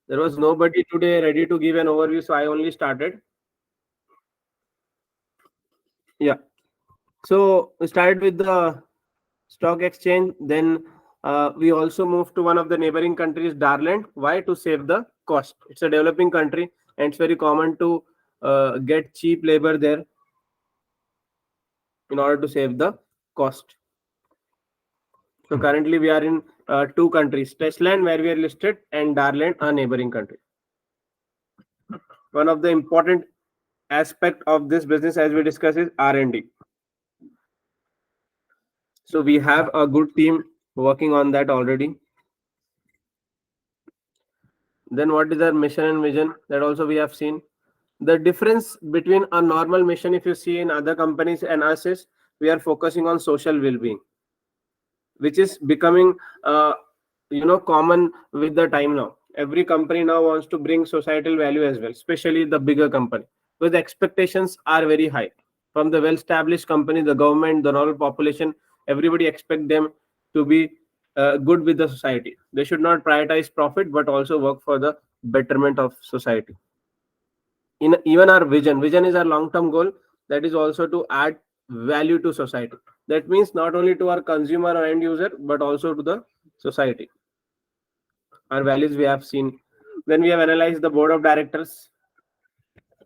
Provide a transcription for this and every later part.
There was nobody today ready to give an overview, so I only started. Yeah. So we started with the stock exchange. Then we also moved to one of the neighboring countries, Darland. Why? To save the cost. It's a developing country, and it's very common to get cheap labor there in order to save the cost. So currently we are in two countries, Testland, where we are listed, and Darland, a neighboring country. One of the important aspect of this business, as we discussed, is R&D. So we have a good team working on that already. Then what is our mission and vision? That also we have seen. The difference between a normal mission, if you see in other companies, and us is we are focusing on social well-being, which is becoming common with the time now. Every company now wants to bring societal value as well, especially the bigger company, because the expectations are very high from the well-established company, the government, the normal population. Everybody expect them to be good with the society. They should not prioritize profit, but also work for the betterment of society. In even our vision is our long-term goal. That is also to add value to society. That means not only to our consumer or end user, but also to the society. Our values we have seen. Then we have analyzed the board of directors.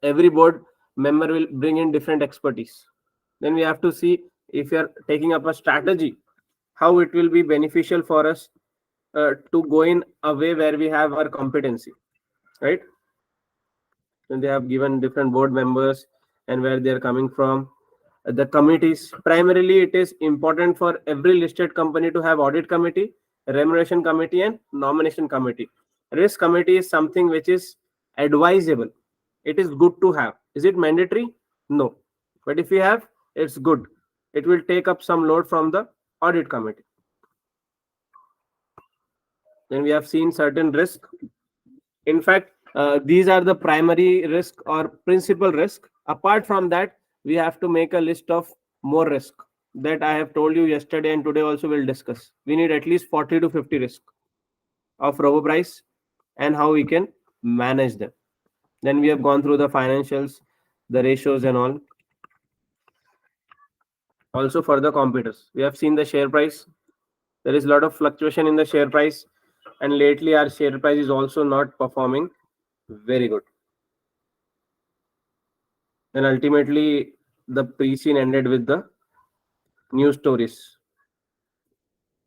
Every board member will bring in different expertise. Then we have to see, if you are taking up a strategy, how it will be beneficial for us to go in a way where we have our competency, right? And they have given different board members and where they are coming from. The committees, primarily it is important for every listed company to have audit committee, remuneration committee, and nomination committee. Risk committee is something which is advisable. It is good to have. Is it mandatory? No. But if you have, it's good. It will take up some load from the audit committee. Then we have seen certain risk. In fact, these are the primary risk or principal risk. Apart from that, we have to make a list of more risk that I have told you yesterday, and today also we'll discuss. We need at least 40 to 50 risk of Robobryce and how we can manage them. Then we have gone through the financials, the ratios and all. Also for the competitors, we have seen the share price. There is a lot of fluctuation in the share price, and lately our share price is also not performing very good. And ultimately the pre-scene ended with the news stories.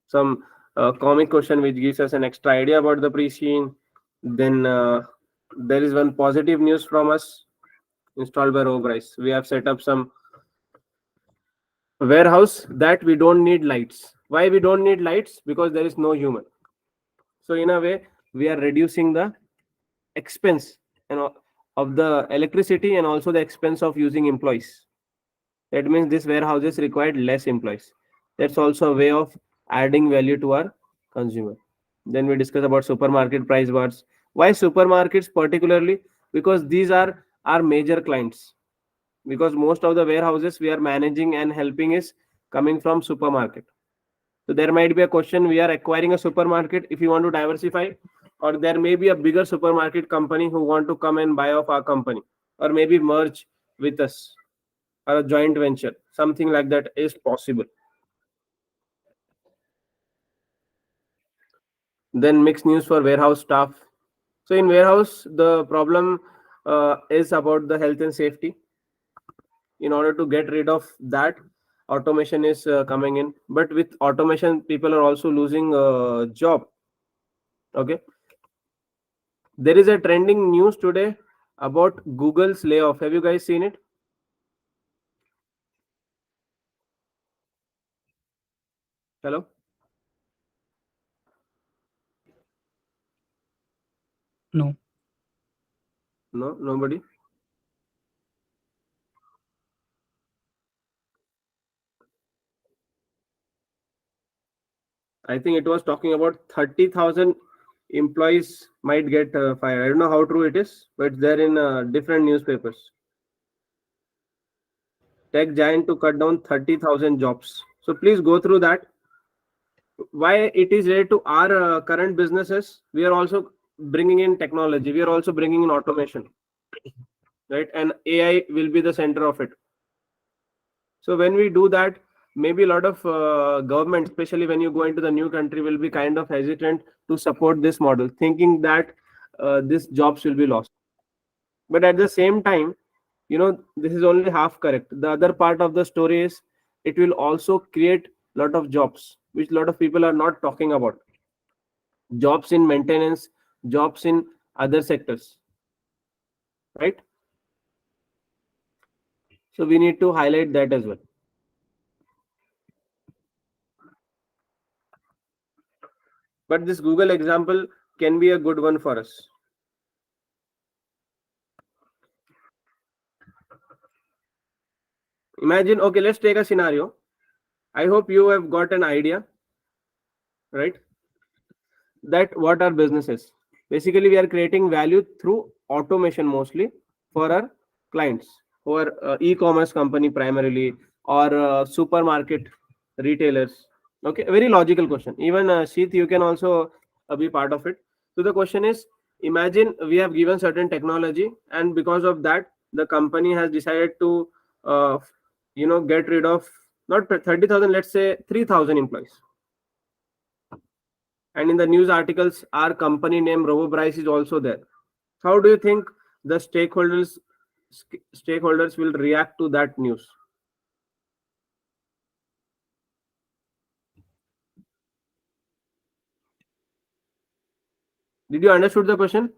Some comic question which gives us an extra idea about the pre-scene. Then there is one positive news from us, installed by Robobryce. We have set up some warehouse that we don't need lights. Why we don't need lights? Because there is no human. So in a way, we are reducing the expense of the electricity and also the expense of using employees. That means this warehouses required less employees. That's also a way of adding value to our consumer. Then we discuss about supermarket price wars. Why supermarkets particularly? Because these are our major clients. Because most of the warehouses we are managing and helping is coming from supermarket. So there might be a question, we are acquiring a supermarket if you want to diversify, or there may be a bigger supermarket company who want to come and buy off our company, or maybe merge with us, or a joint venture. Something like that is possible. Then mixed news for warehouse staff. So in warehouse, the problem is about the health and safety. In order to get rid of that, automation is coming in. But with automation, people are also losing job. Okay. There is a trending news today about Google's layoff. Have you guys seen it? Hello? No. No, nobody. I think it was talking about 30,000 employees might get fired. I don't know how true it is, but they're in different newspapers. Tech giant to cut down 30,000 jobs. So please go through that. Why it is related to our current businesses. We are also bringing in technology, we are also bringing in automation, right? And AI will be the center of it. So when we do that, maybe a lot of government, especially when you go into the new country, will be kind of hesitant to support this model, thinking that this jobs will be lost. But at the same time, this is only half correct. The other part of the story is it will also create a lot of jobs, which a lot of people are not talking about. Jobs in maintenance, jobs in other sectors, right? So we need to highlight that as well. But this Google example can be a good one for us. Imagine, okay, let's take a scenario. I hope you have got an idea, right? That what our business is. Basically, we are creating value through automation mostly for our clients who are e-commerce company primarily, or supermarket retailers. Okay, a very logical question. Even Sheet, you can also be part of it. So the question is, imagine we have given certain technology, and because of that, the company has decided to, get rid of not 30,000, let's say 3,000 employees. And in the news articles, our company name Robobryce is also there. How do you think the stakeholders will react to that news? Did you understood the question?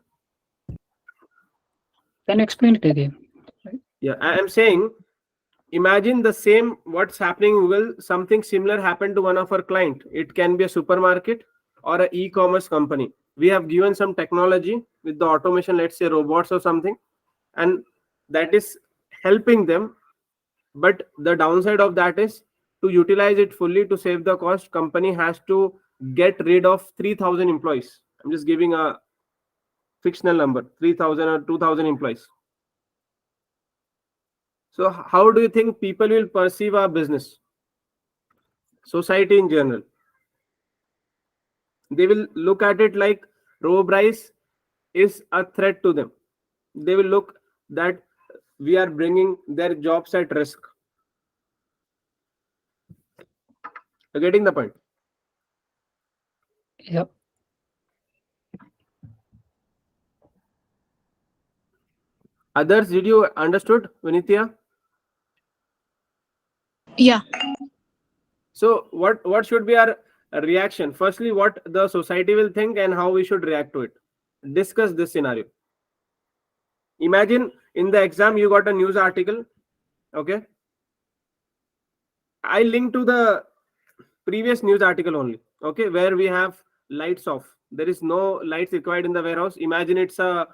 Can you explain it again? Yeah, I am saying, imagine the same what's happening in Google, something similar happened to one of our client. It can be a supermarket or an e-commerce company. We have given some technology with the automation, let's say robots or something, and that is helping them. But the downside of that is, to utilize it fully to save the cost, company has to get rid of 3,000 employees. I'm just giving a fictional number, 3,000 or 2,000 employees. So how do you think people will perceive our business? Society in general. They will look at it like Robobryce is a threat to them. They will look that we are bringing their jobs at risk. You're getting the point? Yep. Others, did you understood, Vinitya? Yeah. So what should be our reaction? Firstly, what the society will think and how we should react to it. Discuss this scenario. Imagine in the exam you got a news article. Okay, I link to the previous news article only. Okay, where we have lights off. There is no lights required in the warehouse. Imagine it's a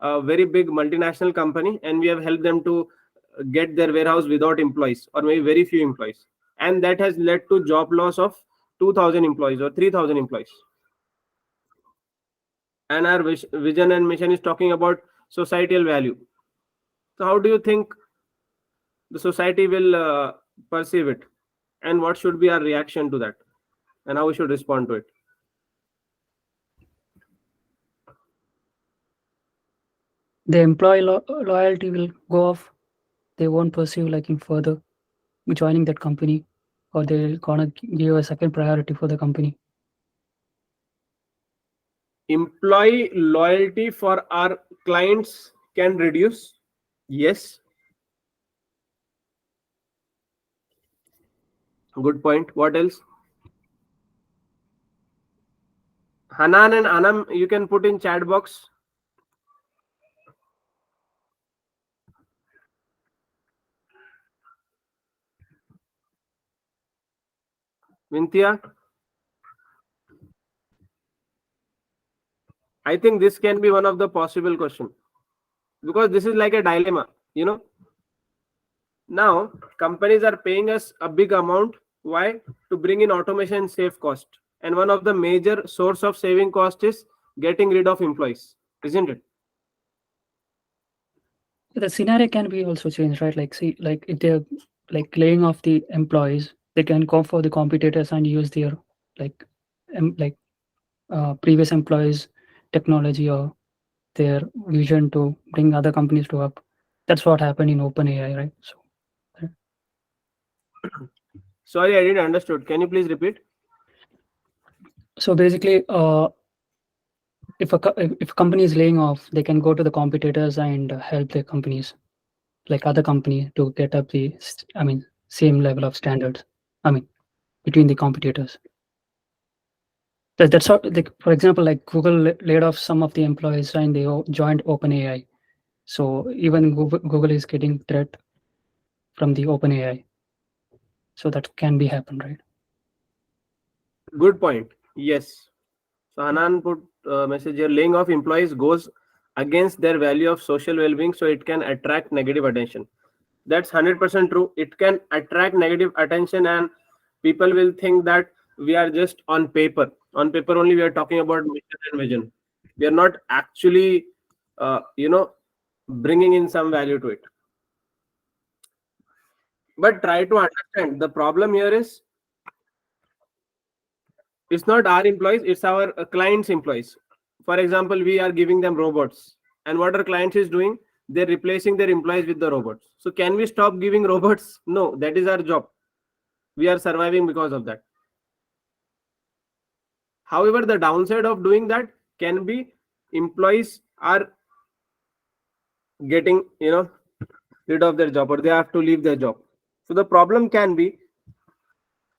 very big multinational company, and we have helped them to get their warehouse without employees, or maybe very few employees, and that has led to job loss of 2,000 employees or 3,000 employees. And our vision and mission is talking about societal value. So how do you think the society will perceive it, and what should be our reaction to that, and how we should respond to it? The employee loyalty will go off. They won't pursue like in further joining that company, or they're gonna give a second priority for the company. Employee loyalty for our clients can reduce. Yes. Good point. What else? Hanan and Anam, you can put in chat box. Vinthia, I think this can be one of the possible question, because this is like a dilemma. Now companies are paying us a big amount. Why? To bring in automation and save cost. And one of the major source of saving cost is getting rid of employees, isn't it? The scenario can be also changed, right? Like, see, like if they're like laying off the employees, they can go for the competitors and use their like previous employees technology or their vision to bring other companies to up. That's what happened in OpenAI, right? Sorry, I didn't understood. Can you please repeat? So basically, if a company is laying off, they can go to the competitors and help their companies, like other company, to get up the same level of standards. I mean, between the competitors. That's how, like, for example, like Google laid off some of the employees and they joined OpenAI. So even Google is getting threat from the OpenAI. So that can be happen, right? Good point. Yes. So Hanan put message here: laying off employees goes against their value of social well-being, so it can attract negative attention. That's 100% true. It can attract negative attention, and people will think that we are just on paper. On paper only, we are talking about mission and vision. We are not actually, bringing in some value to it. But try to understand the problem here is it's not our employees, it's our clients' employees. For example, we are giving them robots, and what our clients is doing, they're replacing their employees with the robots. So can we stop giving robots? No, that is our job. We are surviving because of that. However, the downside of doing that can be employees are getting rid of their job, or they have to leave their job. So the problem can be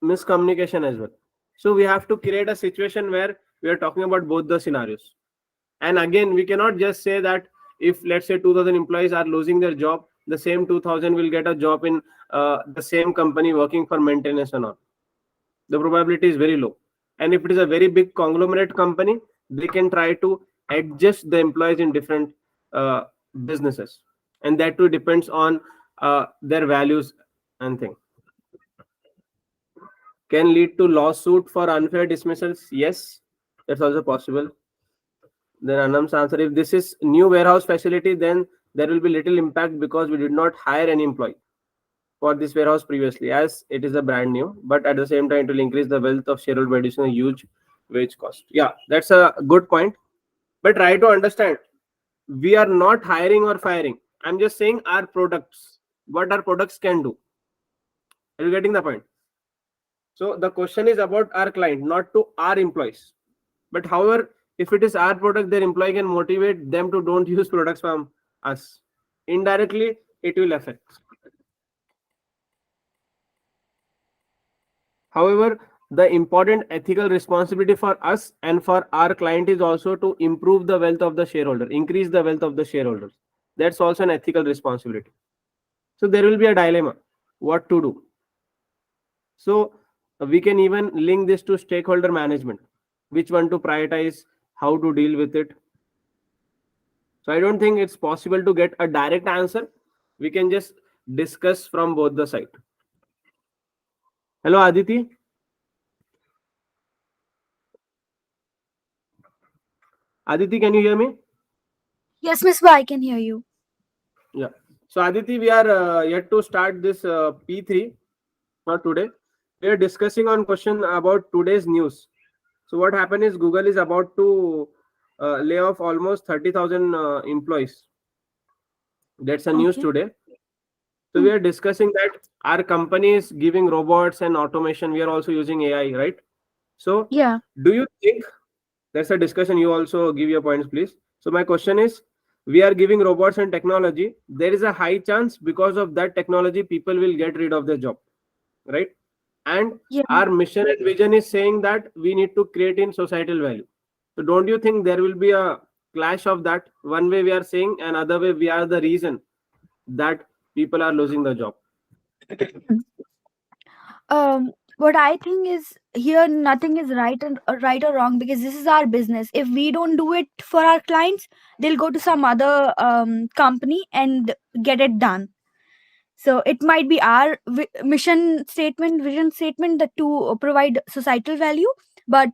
miscommunication as well. So we have to create a situation where we are talking about both the scenarios. And again, we cannot just say that if, let's say, 2000 employees are losing their job, the same 2000 will get a job in the same company working for maintenance and all. The probability is very low. And if it is a very big conglomerate company, they can try to adjust the employees in different businesses, and that too depends on their values and thing. Can lead to lawsuit for unfair dismissals. Yes, that's also possible. Then Anam's answer: if this is new warehouse facility, then there will be little impact because we did not hire any employee for this warehouse previously, as it is a brand new. But at the same time, it will increase the wealth of shareholder by reducing a huge wage cost. Yeah, that's a good point. But try to understand, we are not hiring or firing. I'm just saying our products, what our products can do. Are you getting the point? So the question is about our client, not to our employees. But however, if it is our product, their employee can motivate them to don't use products from us. Indirectly, it will affect. However, the important ethical responsibility for us and for our client is also to improve the wealth of the shareholder, increase the wealth of the shareholders. That's also an ethical responsibility. So there will be a dilemma what to do. So we can even link this to stakeholder management, which one to prioritize, how to deal with it. So I don't think it's possible to get a direct answer. We can just discuss from both the side. Hello, Aditi. Aditi, can you hear me? Yes, Misbah, I can hear you. Yeah. So Aditi, we are yet to start this P3 for today. We are discussing on question about today's news. So what happened is Google is about to lay off almost 30,000 employees. That's a news Okay. today. So we are discussing that our company is giving robots and automation. We are also using AI, right? So Yeah. do you think that's a discussion? You also give your points, please. So my question is, we are giving robots and technology. There is a high chance because of that technology, people will get rid of their job, right? And Yeah. our mission and vision is saying that we need to create in societal value. So don't you think there will be a clash of that? One way we are saying, and other way we are the reason that people are losing the job. What I think is, here nothing is right or wrong, because this is our business. If we don't do it for our clients, they'll go to some other company and get it done. So it might be our mission statement, vision statement, that to provide societal value, but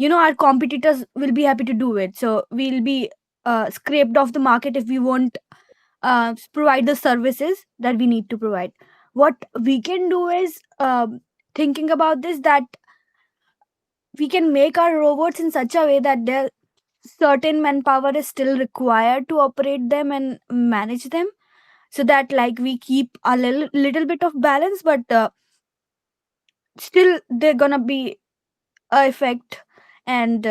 our competitors will be happy to do it. So we'll be scraped off the market if we won't provide the services that we need to provide. What we can do is, thinking about this, that we can make our robots in such a way that certain manpower is still required to operate them and manage them, so that like we keep a little bit of balance, but still they're gonna be a effect, and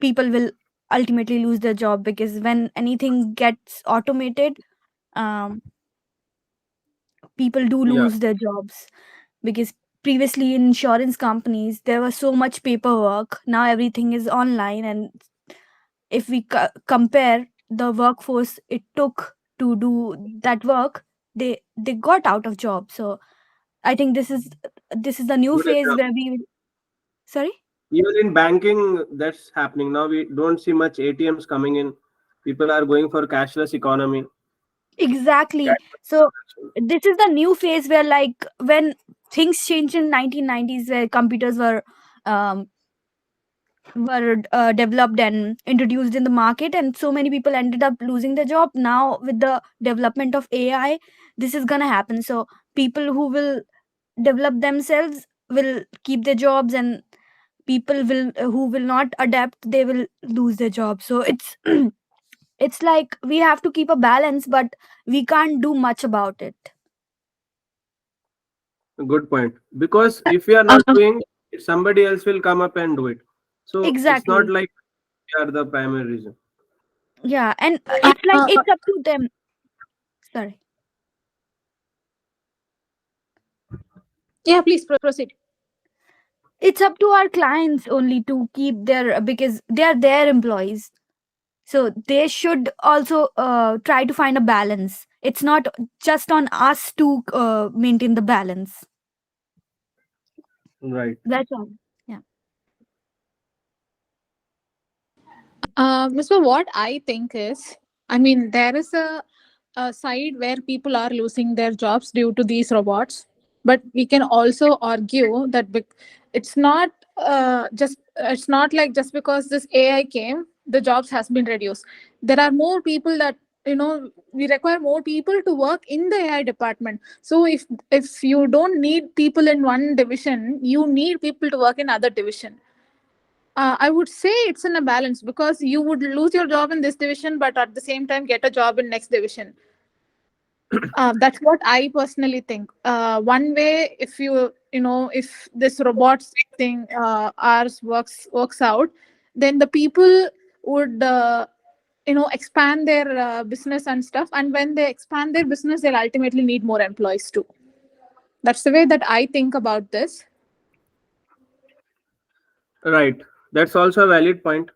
people will ultimately lose their job, because when anything gets automated, um, people do Yeah, lose their jobs. Because previously in insurance companies there was so much paperwork, now everything is online, and if we compare the workforce it took to do that work, they got out of job. So I think this is the new good phase example. where we sorry. Even in banking, that's happening now. We don't see much ATMs coming in. People are going for cashless economy. Exactly. So this is the new phase where like when things changed in 1990s, where computers um, were developed and introduced in the market, and so many people ended up losing their job. Now with the development of AI, this is gonna happen. So people who will develop themselves will keep their jobs, and people will who will not adapt, they will lose their jobs. So it's it's like we have to keep a balance, but we can't do much about it. Good point. Because if we are not doing, somebody else will come up and do it. So it's not Exactly. like we are the primary reason. Yeah, and And, it's like it's up to them. Sorry. yeah, please proceed. It's up to our clients only to keep their, because they are their employees. So they should also try to find a balance. It's not just on us to maintain the balance. Right. That's all. Yeah. Misbah, what I think is, I mean, there is a side where people are losing their jobs due to these robots, but we can also argue that it's not it's not like just because this AI came, the jobs has been reduced. There are more people that we require more people to work in the AI department. So if you don't need people in one division, you need people to work in other division. I would say it's in a balance because you would lose your job in this division, but at the same time get a job in next division. That's what I personally think. One way, if if this robots thing ours works out, then the people would expand their business and stuff. And when they expand their business, they'll ultimately need more employees too. That's the way that I think about this. Right. That's also a valid point.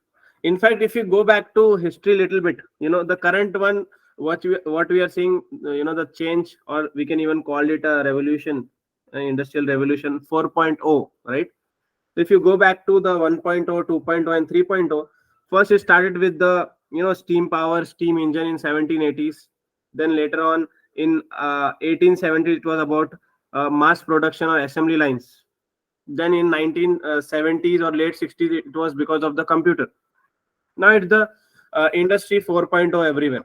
In fact, if you go back to history a little bit, the current one, what we are seeing, the change, or we can even call it a revolution, industrial revolution 4.0, right? If you go back to the 1.0, 2.0, and 3.0, first it started with the steam power, steam engine in 1780s. Then later on in 1870, it was about mass production or assembly lines. Then in 1970s or late 60s, it was because of the computer. Now it's the industry 4.0 everywhere.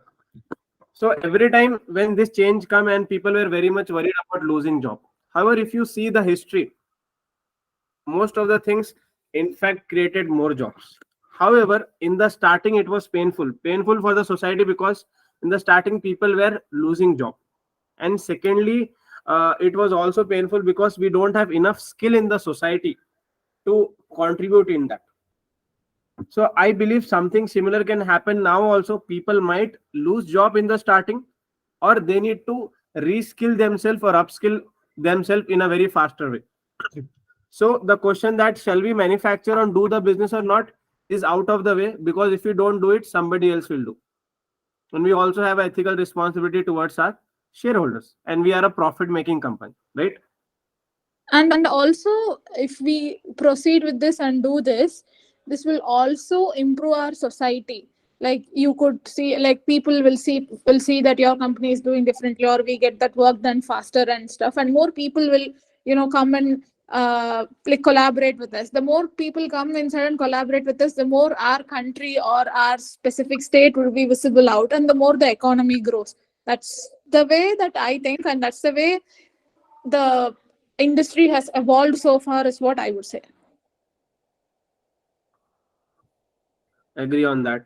So every time when this change come, and people were very much worried about losing job. However, if you see the history, most of the things in fact created more jobs. However, in the starting it was painful for the society, because in the starting people were losing job. And secondly, it was also painful because we don't have enough skill in the society to contribute in that. So I believe something similar can happen now also. People might lose job in the starting, or they need to reskill themselves or upskill themselves in a very faster way. So the question that shall we manufacture and do the business or not is out of the way, because if we don't do it, somebody else will do. And we also have ethical responsibility towards our shareholders, and we are a profit making company, right? And also, if we proceed with this and do this will also improve our society. Like you could see, like people will see that your company is doing differently, or we get that work done faster and stuff, and more people will come and like collaborate with us. The more people come inside and collaborate with us, the more our country or our specific state will be visible out, and the more the economy grows. That's the way that I think, and that's the way the industry has evolved so far, is what I would say. Agree on that.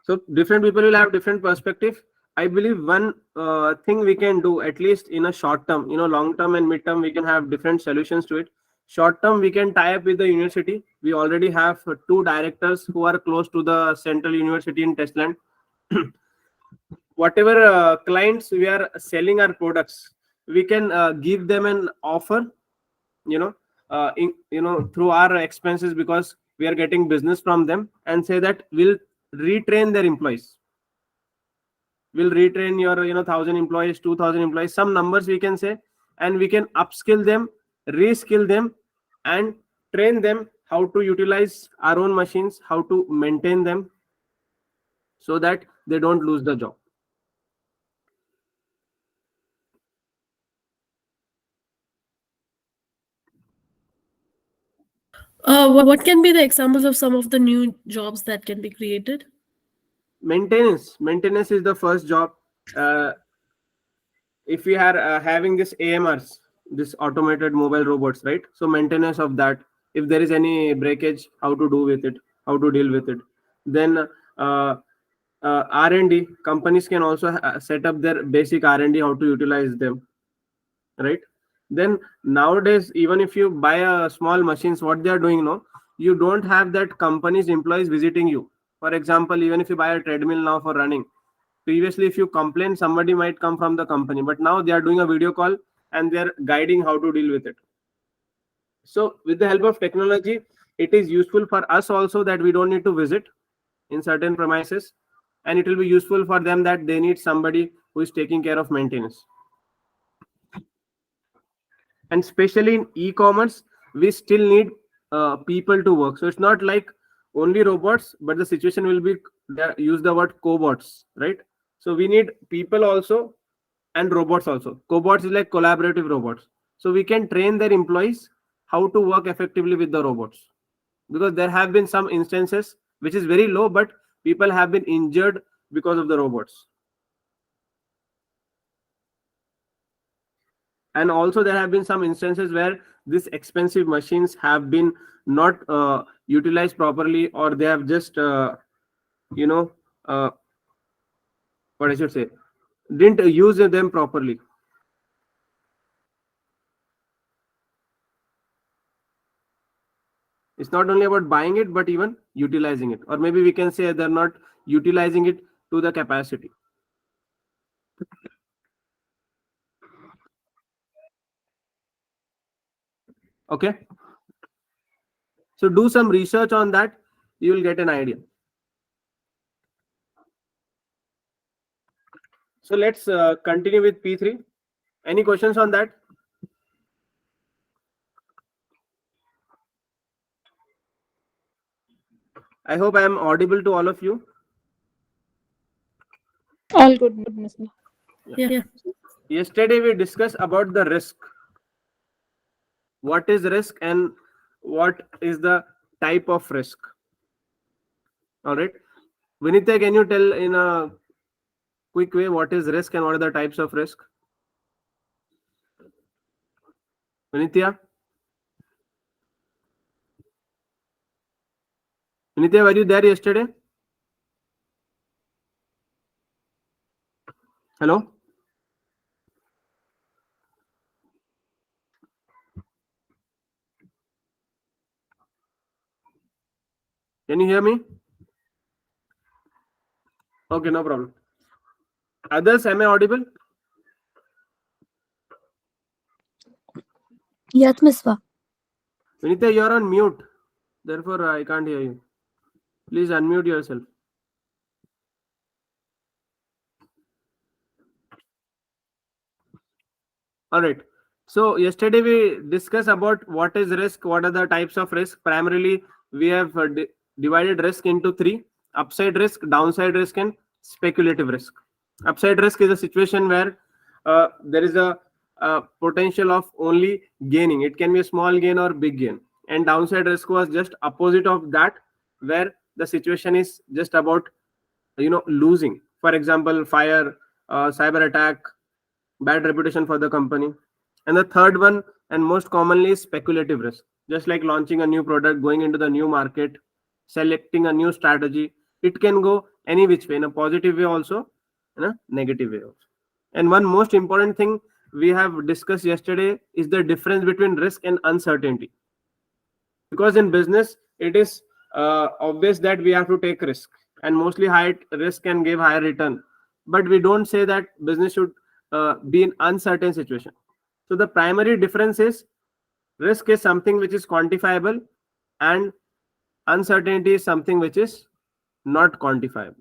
So different people will have different perspective. I believe one thing we can do, at least in a short term, long term and mid term, we can have different solutions to it. Short term, we can tie up with the university. We already have two directors who are close to the central university in Testland. Whatever clients we are selling our products, we can give them an offer, through our expenses, because we are getting business from them, and say that we'll retrain their employees. We'll retrain your 1,000 employees, 2,000 employees, some numbers we can say, and we can upskill them, reskill them, and train them how to utilize our own machines, how to maintain them, so that they don't lose the job. What can be the examples of some of the new jobs that can be created? Maintenance is the first job. If we are having this AMRs, this automated mobile robots, right? So maintenance of that, if there is any breakage, how to do with it, how to deal with it. Then R&D companies can also set up their basic R&D, how to utilize them, right? Then nowadays, even if you buy a small machines, what they are doing now, you don't have that company's employees visiting you. For example, even if you buy a treadmill now for running, previously if you complain, somebody might come from the company, but now they are doing a video call and they are guiding how to deal with it. So with the help of technology, it is useful for us also, that we don't need to visit in certain premises, and it will be useful for them that they need somebody who is taking care of maintenance. And especially in e-commerce, we still need people to work. So it's not like only robots, but the situation will be, use the word cobots, right? So we need people also, and robots also. Cobots is like collaborative robots. So we can train their employees how to work effectively with the robots, because there have been some instances which is very low, but people have been injured because of the robots. And also there have been some instances where these expensive machines have been not utilized properly, or they have just what I should say, didn't use them properly. It's not only about buying it, but even utilizing it, or maybe we can say they're not utilizing it to the capacity. Okay, so do some research on that, you will get an idea. So let's continue with P3. Any questions on that? I hope I am audible to all of you. All good, Mr. Yeah. Yesterday we discussed about the risk. What is risk and what is the type of risk? All right, Vinitya, can you tell in a quick way what is risk and what are the types of risk? Vinitya? Vinitya, were you there yesterday? Hello? Can you hear me? Okay, no problem. Others, am I audible? Yes, Misbah. Vinitya, you are on mute. Therefore, I can't hear you. Please unmute yourself. All right. So yesterday we discussed about what is risk, what are the types of risk. Primarily, we have divided risk into three: upside risk, downside risk, and speculative risk. Upside risk is a situation where there is a potential of only gaining. It can be a small gain or big gain. And downside risk was just opposite of that, where the situation is just about losing. For example, fire, cyber attack, bad reputation for the company. And the third one, and most commonly, is speculative risk, just like launching a new product, going into the new market, selecting a new strategy. It can go any which way, in a positive way also, in a negative way also. And one most important thing we have discussed yesterday is the difference between risk and uncertainty. Because in business, it is obvious that we have to take risk, and mostly high risk can give higher return. But we don't say that business should be in uncertain situation. So the primary difference is risk is something which is quantifiable, and uncertainty is something which is not quantifiable.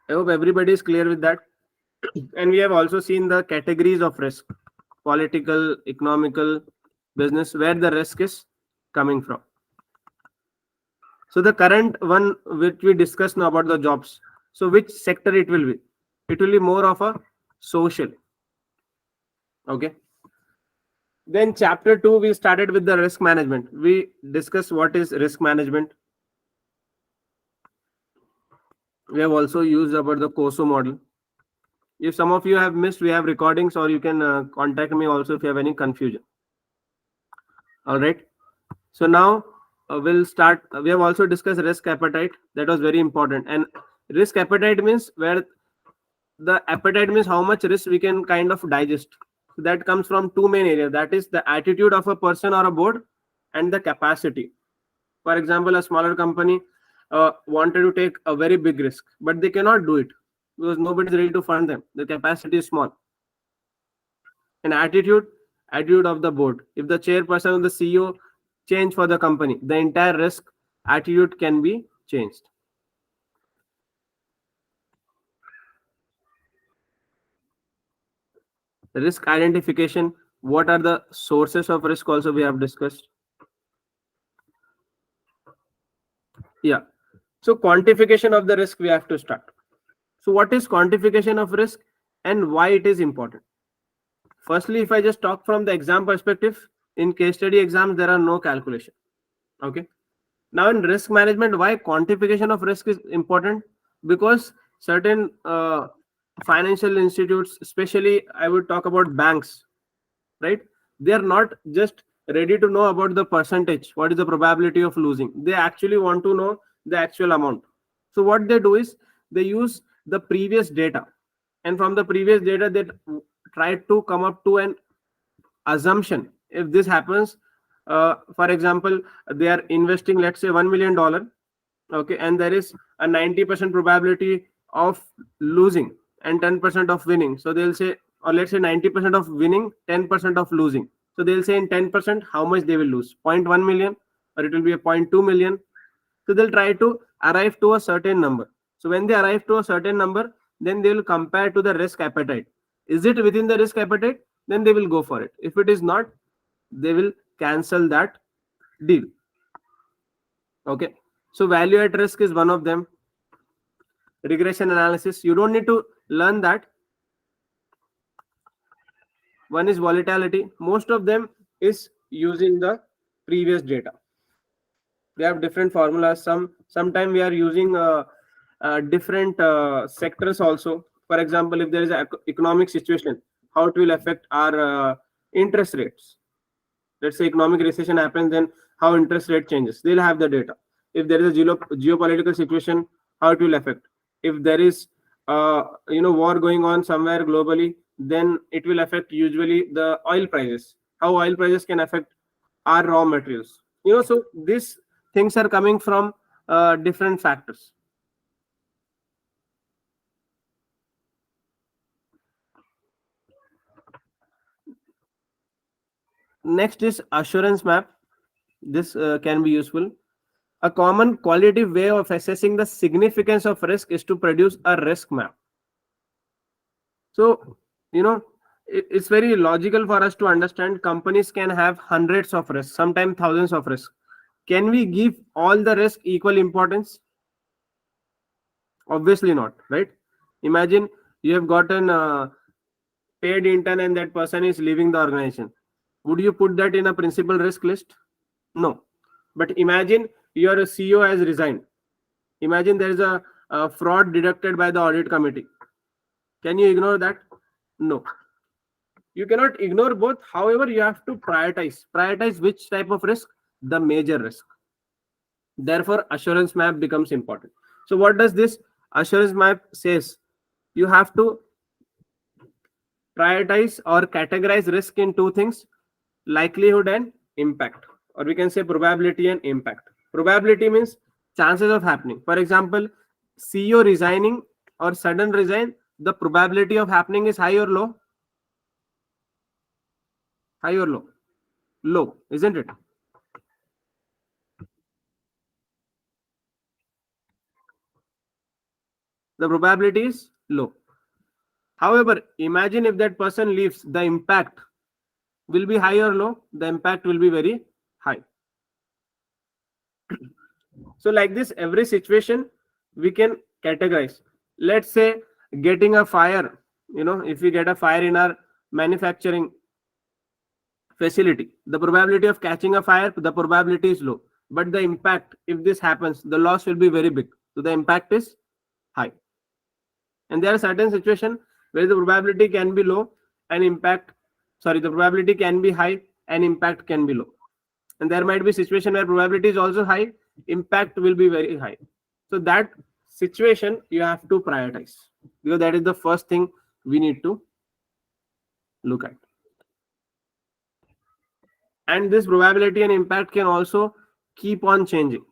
I hope everybody is clear with that. And we have also seen the categories of risk: political, economical, business, where the risk is coming from. So the current one which we discussed now about the jobs. So which sector it will be? It will be more of a social. Okay. Then chapter 2, we started with the risk management. We discussed what is risk management. We have also used about the COSO model. If some of you have missed, we have recordings, or you can contact me also if you have any confusion. All right. So now we'll start. We have also discussed risk appetite. That was very important. And risk appetite means where the appetite means how much risk we can kind of digest. So that comes from two main areas. That is the attitude of a person or a board, and the capacity. For example, a smaller company wanted to take a very big risk, but they cannot do it because nobody is ready to fund them. The capacity is small. And attitude of the board. If the chairperson or the CEO change for the company, the entire risk attitude can be changed. Risk identification. What are the sources of risk? Also, we have discussed. Yeah. So quantification of the risk we have to start. So what is quantification of risk and why it is important? Firstly, if I just talk from the exam perspective, in case study exams, there are no calculation. Okay. Now in risk management, why quantification of risk is important? Because certain financial institutes, especially I would talk about banks, right? They are not just ready to know about the percentage, what is the probability of losing. They actually want to know the actual amount. So what they do is they use the previous data, and from the previous data they try to come up to an assumption. If this happens, for example, they are investing, let's say, $1 million, okay, and there is a 90% probability of losing and 10% of winning. So they'll say, or let's say 90% of winning, 10% of losing. So they'll say in 10% how much they will lose, 0.1 million, or it will be a 0.2 million. So they'll try to arrive to a certain number. So when they arrive to a certain number, then they will compare to the risk appetite. Is it within the risk appetite? Then they will go for it. If it is not, they will cancel that deal. Okay. So value at risk is one of them. Regression analysis. You don't need to learn that. One is volatility. Most of them is using the previous data. They have different formulas. Sometimes we are using different sectors also. For example, if there is an economic situation, how it will affect our interest rates. Let's say economic recession happens, then how interest rate changes. They'll have the data. If there is a geopolitical situation, how it will affect. If there is war going on somewhere globally, then it will affect usually the oil prices. How oil prices can affect our raw materials. So these things are coming from different factors. Next is assurance map. This can be useful. A common qualitative way of assessing the significance of risk is to produce a risk map. So, it's very logical for us to understand companies can have hundreds of risks, sometimes thousands of risks. Can we give all the risk equal importance? Obviously not, right? Imagine you have gotten a paid intern and that person is leaving the organization. Would you put that in a principal risk list? No. But imagine your CEO has resigned. Imagine there is a fraud deducted by the audit committee. Can you ignore that? No. You cannot ignore both. However, you have to prioritize. Prioritize which type of risk? The major risk. Therefore, assurance map becomes important. So what does this assurance map says? You have to prioritize or categorize risk in two things: likelihood and impact, or we can say probability and impact. Probability means chances of happening. For example, CEO resigning or sudden resign, the probability of happening is high or low? High or low? Low, isn't it? The probability is low. However, imagine if that person leaves, the impact will be high or low? The impact will be very high. So like this, every situation we can categorize. Let's say getting a fire, if we get a fire in our manufacturing facility, the probability of catching a fire, the probability is low. But the impact, if this happens, the loss will be very big. So the impact is high. And there are certain situations where the probability can be low and the probability can be high and impact can be low. And there might be situation where probability is also high, impact will be very high. So that situation you have to prioritize, because that is the first thing we need to look at. And this probability and impact can also keep on changing.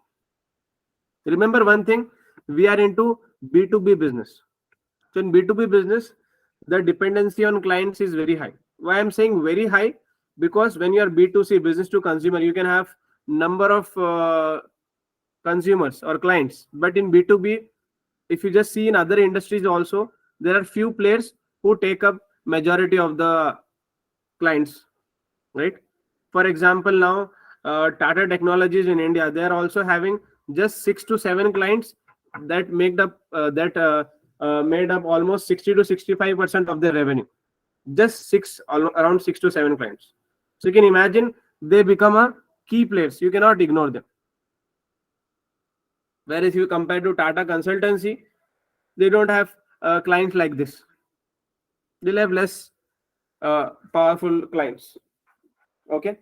Remember one thing, we are into B2B business. So in B2B business, the dependency on clients is very high. Why I'm saying very high? Because when you are B2C, business to consumer, you can have number of consumers or clients. But in B2B, if you just see in other industries also, there are few players who take up majority of the clients, right? For example, now Tata Technologies in India, they are also having just 6 to 7 clients that made up almost 60 to 65% of their revenue. Just around 6 to 7 clients. So you can imagine they become a key players. You cannot ignore them. Whereas if you compare to Tata Consultancy, they don't have clients like this. They'll have less powerful clients. Okay.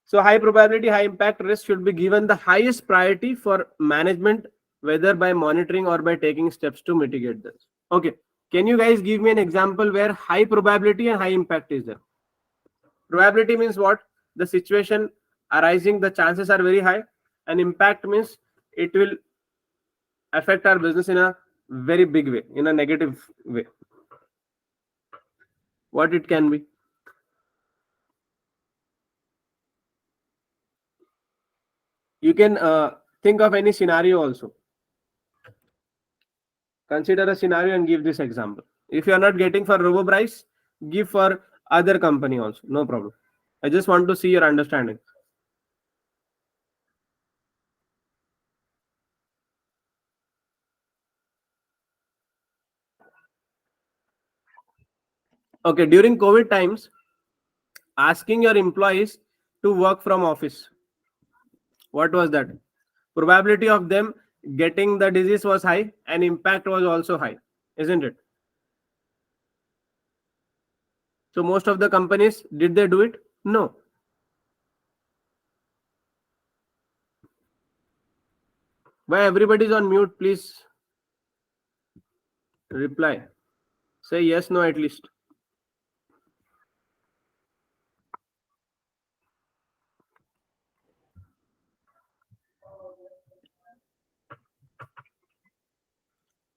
So high probability, high impact risk should be given the highest priority for management, whether by monitoring or by taking steps to mitigate this. Okay. Can you guys give me an example where high probability and high impact is there? Probability means what? The situation arising, the chances are very high, and impact means it will affect our business in a very big way, in a negative way. What it can be? You can think of any scenario also. Consider a scenario and give this example. If you are not getting for Robobryce, give for other company also. No problem. I just want to see your understanding. Okay, during COVID times, asking your employees to work from office. What was that? Probability of them getting the disease was high and impact was also high, isn't it? So most of the companies, did they do it? No. Why everybody is on mute? Please reply. Say yes, no at least.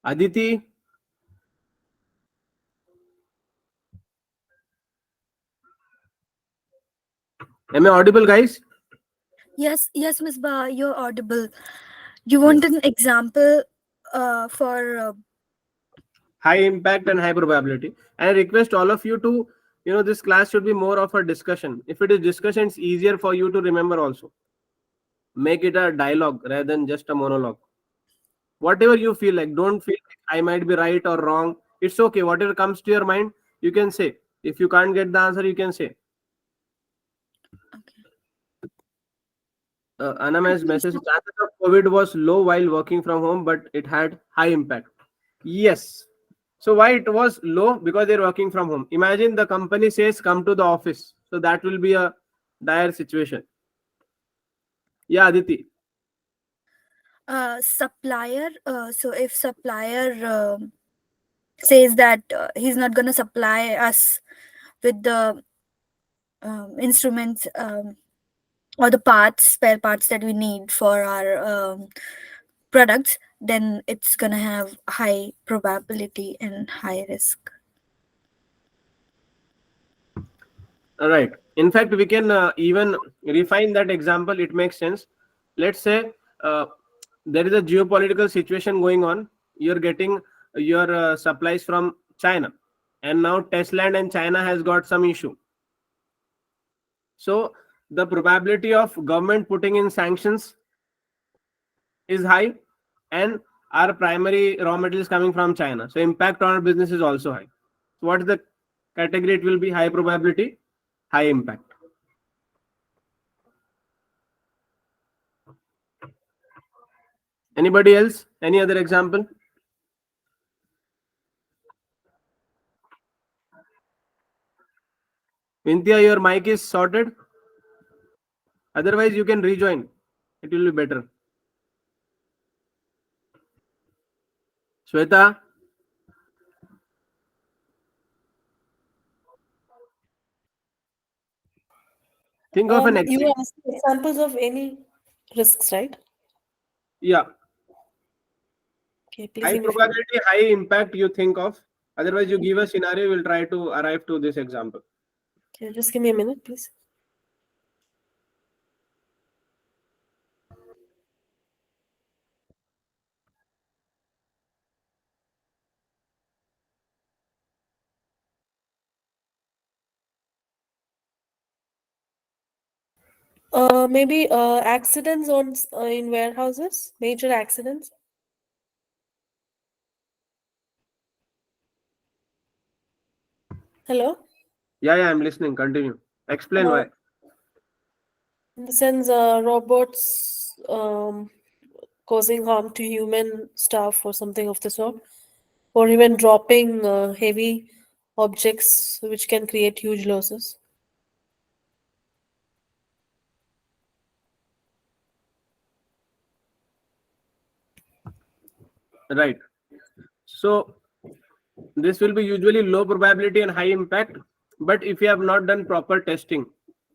Aditi? Am I audible, guys? Yes, Misbah, you're audible. You want an example for High impact and high probability. And I request all of you to, this class should be more of a discussion. If it is discussion, it's easier for you to remember also. Make it a dialogue rather than just a monologue. Whatever you feel like, don't feel like I might be right or wrong. It's okay. Whatever comes to your mind, you can say. If you can't get the answer, you can say. Anam has messaged, chances of COVID was low while working from home, but it had high impact. Yes. So why it was low? Because they're working from home. Imagine the company says come to the office. So that will be a dire situation. Yeah, Aditi. Supplier, so if supplier says that he's not going to supply us with the instruments or the parts, spare parts that we need for our products, then it's going to have high probability and high risk. All right. In fact, we can even refine that example. It makes sense. Let's say there is a geopolitical situation going on. You're getting your supplies from China, and now Tesla and China has got some issue. So the probability of government putting in sanctions is high, and our primary raw material is coming from China. So impact on our business is also high. So what is the category? It will be high probability, high impact. Anybody else? Any other example? Vinthia, your mic is sorted. Otherwise, you can rejoin. It will be better. Shweta, think of an You were asking examples of any risks, right? yeah, Okay, please high give me a few. probability, high impact you think of. Otherwise, you give a scenario, we'll try to arrive to this example. Okay, just give me a minute, please. Maybe accidents on in warehouses, major accidents. Hello. Yeah, I'm listening. Continue. Explain Uh, why. in the sense, robots causing harm to human staff or something of the sort, or even dropping heavy objects which can create huge losses. Right. So this will be usually low probability and high impact. But if you have not done proper testing,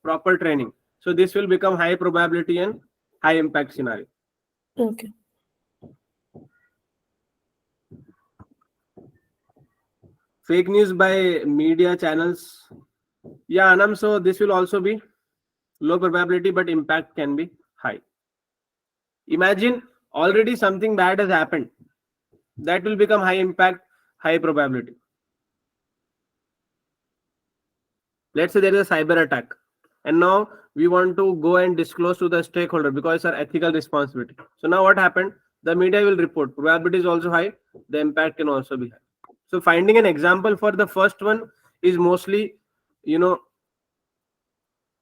proper training, so this will become high probability and high impact scenario. Okay. Fake news by media channels. Yeah, Anam. So this will also be low probability, but impact can be high. Imagine already something bad has happened. That will become high impact, high probability. Let's say there is a cyber attack, and now we want to go and disclose to the stakeholder because it's our ethical responsibility. So now what happened? The media will report. Probability is also high. The impact can also be high. So finding an example for the first one is mostly,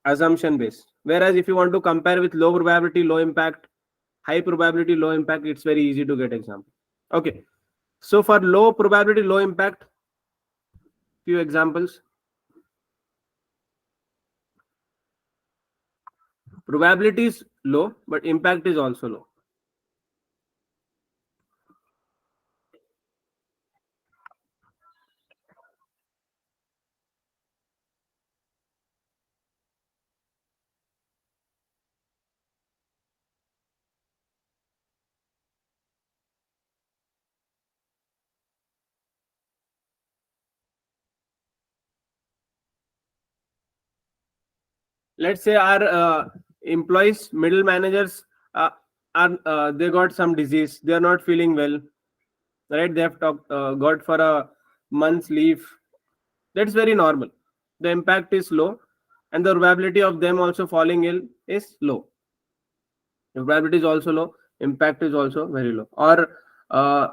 assumption based. Whereas if you want to compare with low probability, low impact, high probability, low impact, it's very easy to get example. Okay. So for low probability, low impact, few examples. Probability is low, but impact is also low. Let's say our employees, middle managers, are they got some disease, they are not feeling well, right? They have got for a month's leave. That's very normal. The impact is low, and the probability of them also falling ill is low. The probability is also low, impact is also very low. Or uh,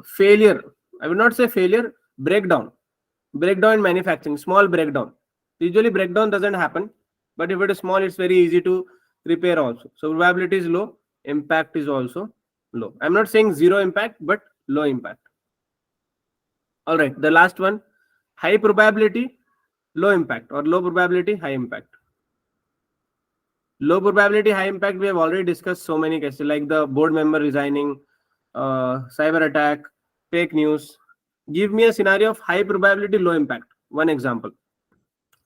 failure, I would not say failure, breakdown in manufacturing, small breakdown. Usually breakdown doesn't happen, but if it is small, it's very easy to repair also. So probability is low, impact is also low. I'm not saying zero impact, but low impact. All right, the last one, high probability, low impact, or low probability, high impact. Low probability, high impact, we have already discussed so many cases like the board member resigning, cyber attack, fake news. Give me a scenario of high probability, low impact. One example.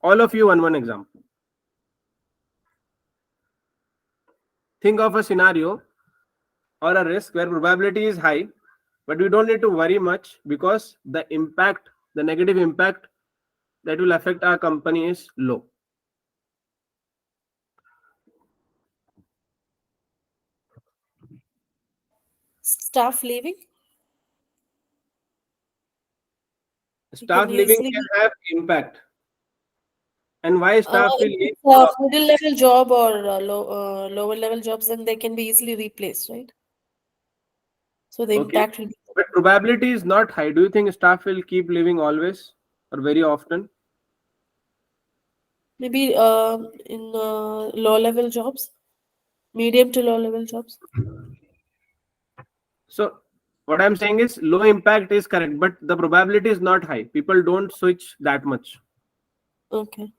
All of you, one example. Think of a scenario or a risk where probability is high, but we don't need to worry much because the impact, the negative impact that will affect our company is low. Staff leaving? Staff leaving can have impact. And why staff will leave? Middle level job or lower level jobs, then they can be easily replaced, right? So the Okay. impact will be But probability is not high. Do you think staff will keep leaving always or very often? maybe in low level jobs, medium to low level jobs. So what I'm saying is low impact is correct, but the probability is not high. People don't switch that much. Okay.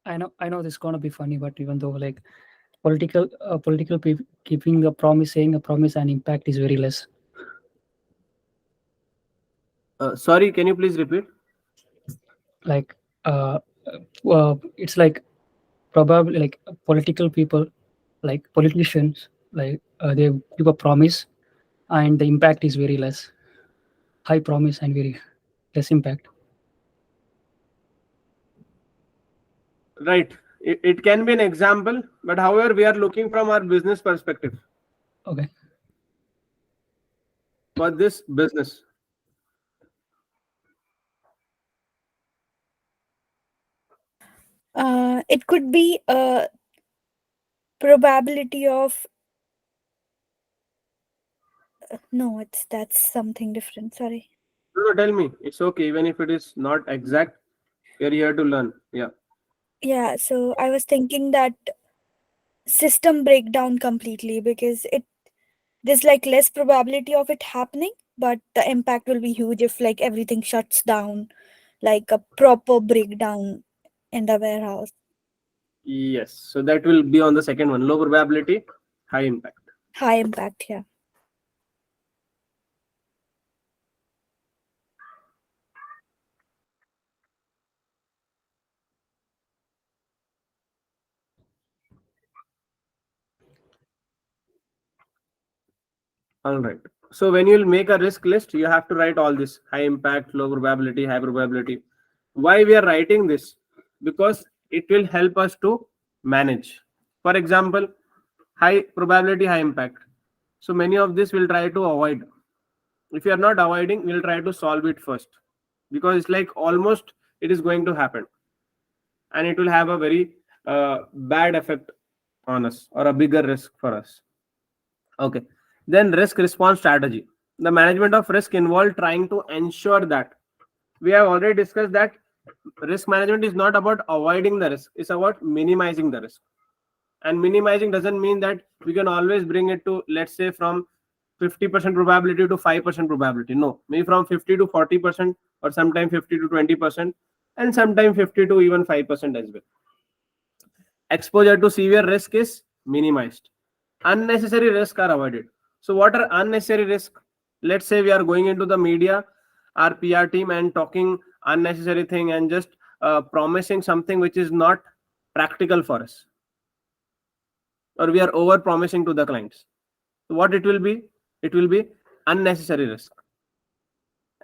I know this is gonna be funny, but even though like political people keeping a promise, saying a promise, and impact is very less. Sorry, can you please repeat? Like it's like probably like political people, like politicians, like they give a promise, and the impact is very less. High promise and very less impact. Right. It can be an example, but however, we are looking from our business perspective Okay. for this business. It could be a probability of no, that's something different. Sorry. No, tell me. It's okay. Even if it is not exact, we are here to learn. Yeah. Yeah, so I was thinking that system breakdown completely because there's like less probability of it happening, but the impact will be huge if like everything shuts down, like a proper breakdown in the warehouse. Yes. So that will be on the second one. Low probability, high impact. High impact, yeah. All right. So when you'll make a risk list, you have to write all this: high impact, low probability, high probability. Why we are writing this? Because it will help us to manage. For example, high probability, high impact. So many of this we'll try to avoid. If you are not avoiding, we'll try to solve it first, because it's like almost it is going to happen, and it will have a very bad effect on us or a bigger risk for us. Okay. Then risk response strategy. The management of risk involved trying to ensure that we have already discussed that risk management is not about avoiding the risk, it's about minimizing the risk. And minimizing doesn't mean that we can always bring it to, let's say, from 50% probability to 5% probability. No, maybe from 50 to 40%, or sometimes 50 to 20%, and sometimes 50 to even 5% as well. Exposure to severe risk is minimized. Unnecessary risks are avoided. So what are unnecessary risks? Let's say we are going into the media, our PR team, and talking unnecessary thing and just promising something which is not practical for us, or we are over promising to the clients. So what it will be? It will be unnecessary risk.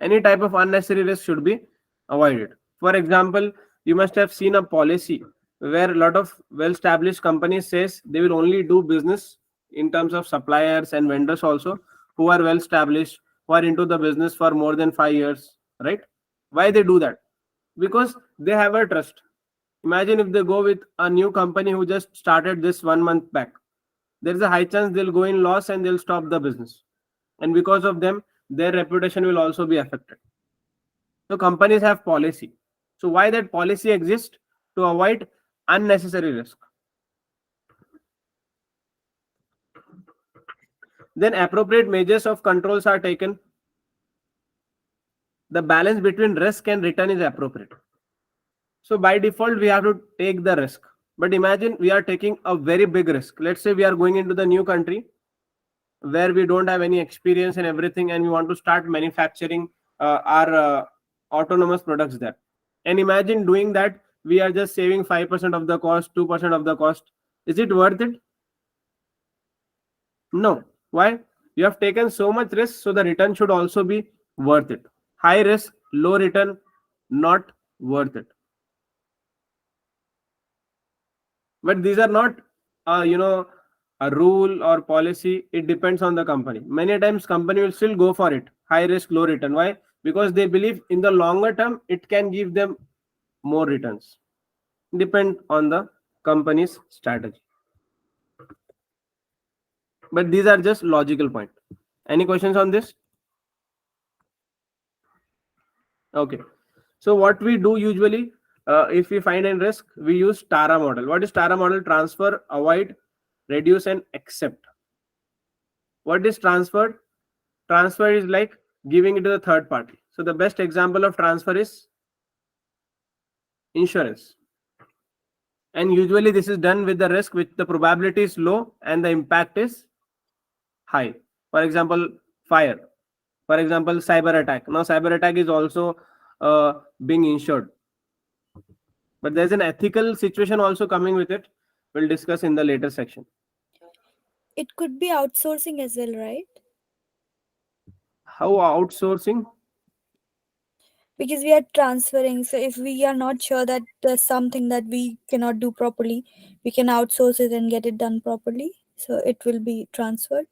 Any type of unnecessary risk should be avoided. For example, you must have seen a policy where a lot of well-established companies says they will only do business in terms of suppliers and vendors also who are well-established, who are into the business for more than 5 years, right? Why they do that? Because they have a trust. Imagine if they go with a new company who just started this 1 month back. there is a high chance they'll go in loss and they'll stop the business. And because of them, their reputation will also be affected. So companies have policy. So why that policy exists? To avoid unnecessary risk. Then appropriate measures of controls are taken. The balance between risk and return is appropriate. So by default, we have to take the risk. But imagine we are taking a very big risk. Let's say we are going into the new country where we don't have any experience and everything, and we want to start manufacturing our autonomous products there. And imagine doing that, we are just saving 5% of the cost, 2% of the cost. Is it worth it? No. Why? You have taken so much risk, so the return should also be worth it. High risk, low return, not worth it. But these are not, a rule or policy. It depends on the company. Many times, company will still go for it. High risk, low return. Why? Because they believe in the longer term, it can give them more returns. Depend on the company's strategy. But these are just logical points. Any questions on this? Okay. So what we do usually, if we find a risk, we use TARA model. What is TARA model? Transfer, avoid, reduce, and accept. What is transferred? Transfer is like giving it to the third party. So the best example of transfer is insurance. And usually this is done with the risk which the probability is low and the impact is high. For example, fire. For example, cyber attack. Now cyber attack is also being insured. But there's an ethical situation also coming with it. We'll discuss in the later section. It could be outsourcing as well, right? How outsourcing? Because we are transferring. So if we are not sure that there's something that we cannot do properly, we can outsource it and get it done properly. So it will be transferred.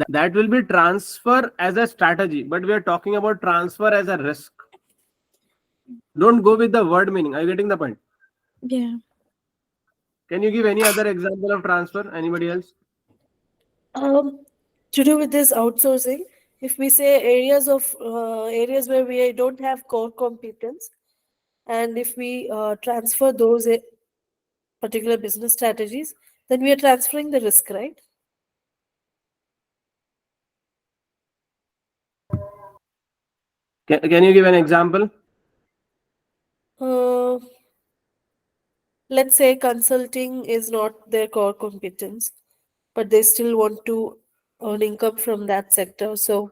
That will be transfer as a strategy, but we are talking about transfer as a risk. Don't go with the word meaning. Are you getting the point? Yeah. Can you give any other example of transfer? Anybody else? To do with this outsourcing, if we say areas where we don't have core competence, and if we transfer those particular business strategies, then we are transferring the risk, right? Can you give an example? Let's say consulting is not their core competence, but they still want to earn income from that sector. So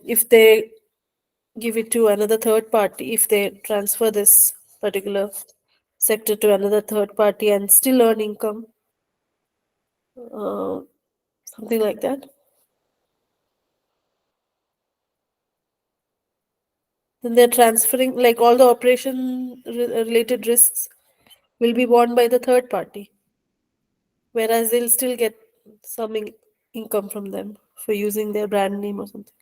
if they give it to another third party, if they transfer this particular sector to another third party and still earn income, something like that, then they're transferring, like all the operation related risks will be borne by the third party, whereas they'll still get some income from them for using their brand name or something.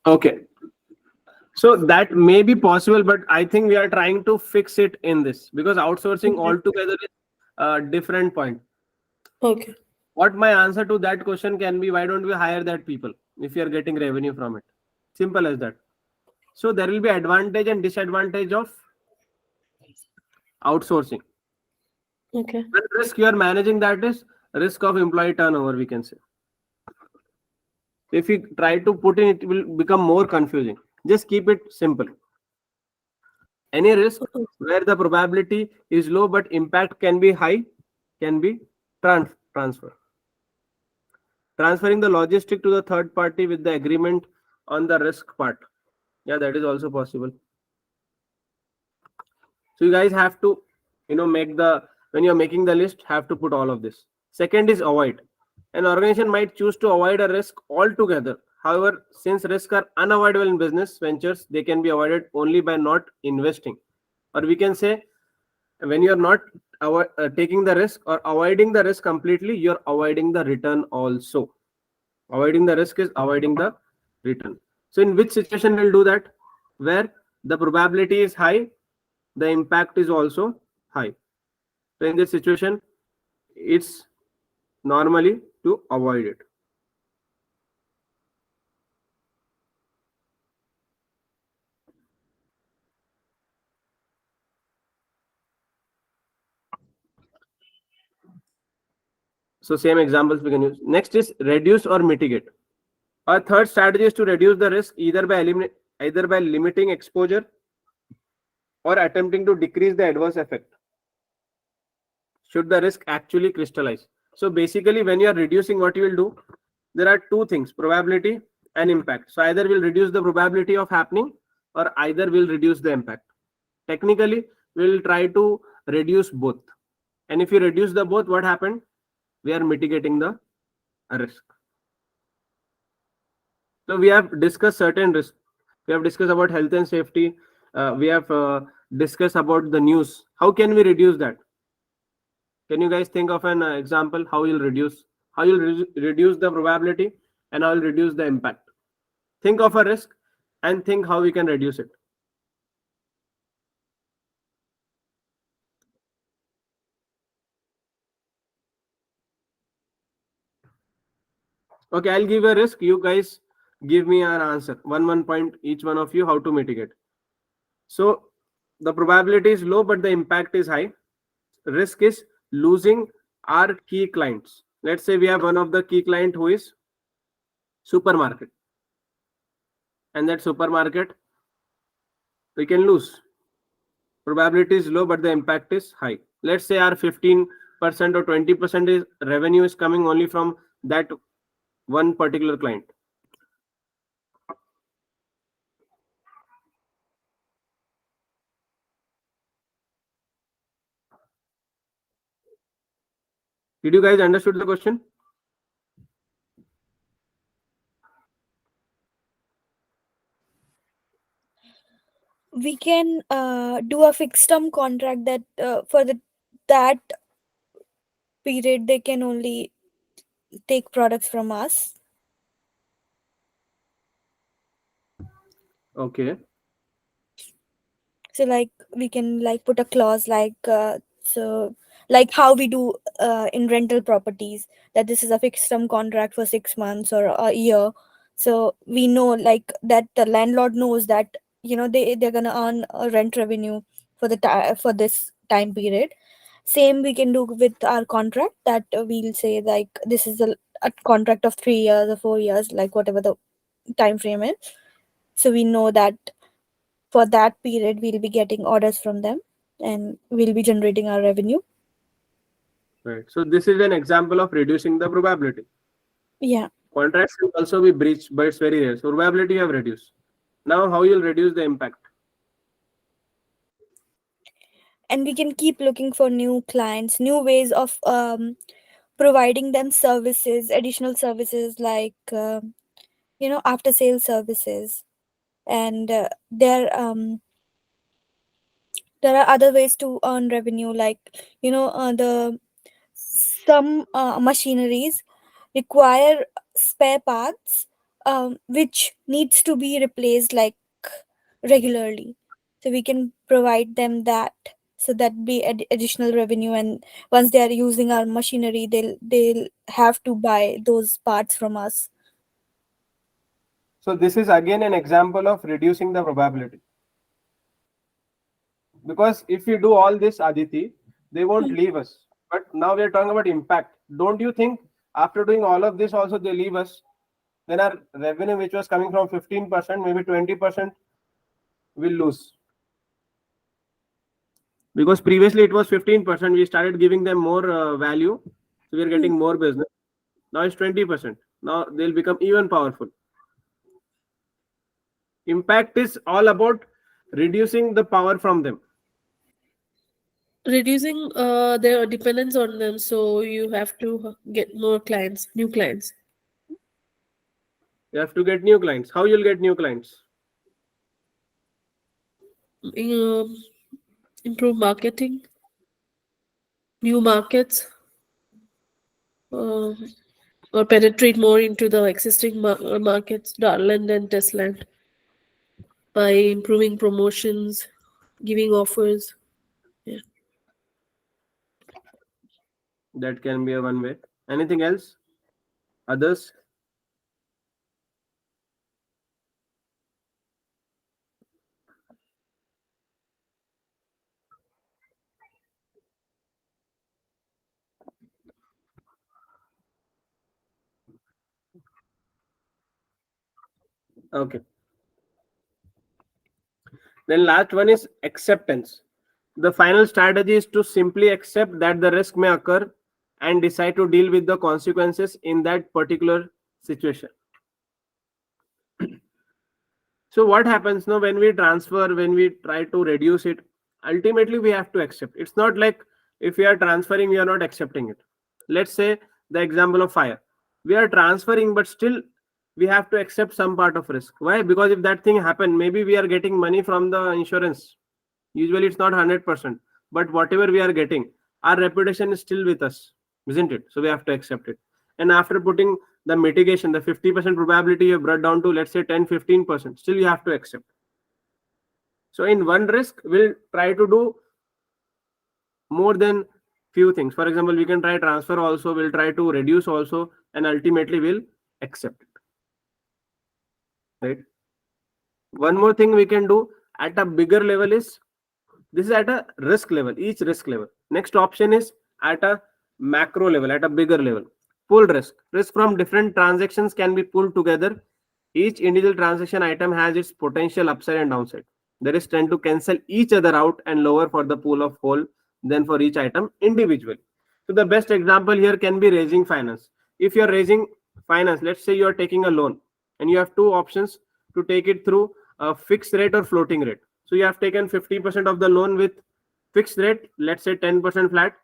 Okay. So that may be possible, but I think we are trying to fix it in this, because outsourcing altogether is a different point. Okay. What my answer to that question can be, why don't we hire that people if you are getting revenue from it? Simple as that. So there will be advantage and disadvantage of outsourcing. Okay. The risk you are managing, that is risk of employee turnover, we can say. If you try to put in, it will become more confusing. Just keep it simple. Any risk where the probability is low but impact can be high can be transfer. Transferring the logistic to the third party with the agreement on the risk part. Yeah, that is also possible. So you guys have to, when you're making the list, have to put all of this. Second is avoid. An organization might choose to avoid a risk altogether. However, since risks are unavoidable in business ventures, they can be avoided only by not investing. Or we can say, when you're not taking the risk or avoiding the risk completely, you're avoiding the return also. Avoiding the risk is avoiding the return. So in which situation we'll do that? Where the probability is high the impact is also high. So in this situation, it's normally to avoid it. So same examples we can use. Next is reduce or mitigate. Our third strategy is to reduce the risk either by limiting exposure or attempting to decrease the adverse effect should the risk actually crystallize. So basically, when you are reducing, what you will do, there are two things: probability and impact. So either will reduce the probability of happening or either will reduce the impact. Technically, we'll try to reduce both. And if you reduce the both, what happened? We are mitigating the risk. So we have discussed certain risks. We have discussed about health and safety. We have discussed about the news. How can we reduce that? Can you guys think of an example how you'll reduce the probability and how you'll reduce the impact? Think of a risk and think how we can reduce it. Okay, I'll give a risk. You guys give me an answer. One point each one of you how to mitigate. So the probability is low, but the impact is high. Risk is losing our key clients. Let's say we have one of the key client who is supermarket, and that supermarket we can lose. Probability is low, but the impact is high. Let's say our 15% or 20% is revenue is coming only from that one particular client. Did you guys understood the question? We can do a fixed term contract that for that period they can only take products from us. Okay. So like we can like put a clause like so like how we do in rental properties, that this is a fixed term contract for 6 months or a year. So we know like that the landlord knows that they're gonna earn a rent revenue for for this time period. Same we can do with our contract, that we'll say like this is a contract of 3 years or 4 years, like whatever the time frame is. So we know that for that period we'll be getting orders from them and we'll be generating our revenue. Right. So this is an example of reducing the probability. Yeah. Contracts can also be breached, but it's very rare. So probability you have reduced. Now how you'll reduce the impact? And we can keep looking for new clients, new ways of providing them services, additional services like after sales services. And there are other ways to earn revenue, like some machineries require spare parts which needs to be replaced like regularly, so we can provide them that, so that be additional revenue. And once they are using our machinery, they'll have to buy those parts from us. So this is again an example of reducing the probability. Because if you do all this, Aditi, they won't leave us. But now we are talking about impact. Don't you think after doing all of this also they leave us? Then our revenue, which was coming from 15%, maybe 20% will lose. Because previously it was 15%, we started giving them more value, so we are getting more business. Now it's 20%. Now they'll become even powerful. Impact is all about reducing the power from them. Reducing their dependence on them, so you have to get more clients, new clients. You have to get new clients. How you'll get new clients? Improve marketing, new markets, or penetrate more into the existing markets, Darland and Testland, by improving promotions, giving offers. That can be a one way. Anything else? Others? Okay. Then last one is acceptance. The final strategy is to simply accept that the risk may occur and decide to deal with the consequences in that particular situation. So what happens now when we transfer, when we try to reduce it, ultimately we have to accept. It's not like if we are transferring, we are not accepting it. Let's say the example of fire. We are transferring, but still we have to accept some part of risk. Why? Because if that thing happened, maybe we are getting money from the insurance. Usually it's not 100%, but whatever we are getting, our reputation is still with us, isn't it? So we have to accept it. And after putting the mitigation, the 50% probability you brought down to, let's say 10-15%, still you have to accept. So in one risk, we'll try to do more than few things. For example, we can try transfer also, we'll try to reduce also, and ultimately we'll accept it. Right? One more thing we can do at a bigger level is, this is at a risk level, each risk level. Next option is at a macro level, at a bigger level. Pull risk. Risk from different transactions can be pulled together. Each individual transaction item has its potential upside and downside. The risks tend to cancel each other out and lower for the pool of whole than for each item individually. So the best example here can be raising finance. If you are raising finance, let's say you are taking a loan and you have two options to take it through a fixed rate or floating rate. So you have taken 50% of the loan with fixed rate, let's say 10% flat,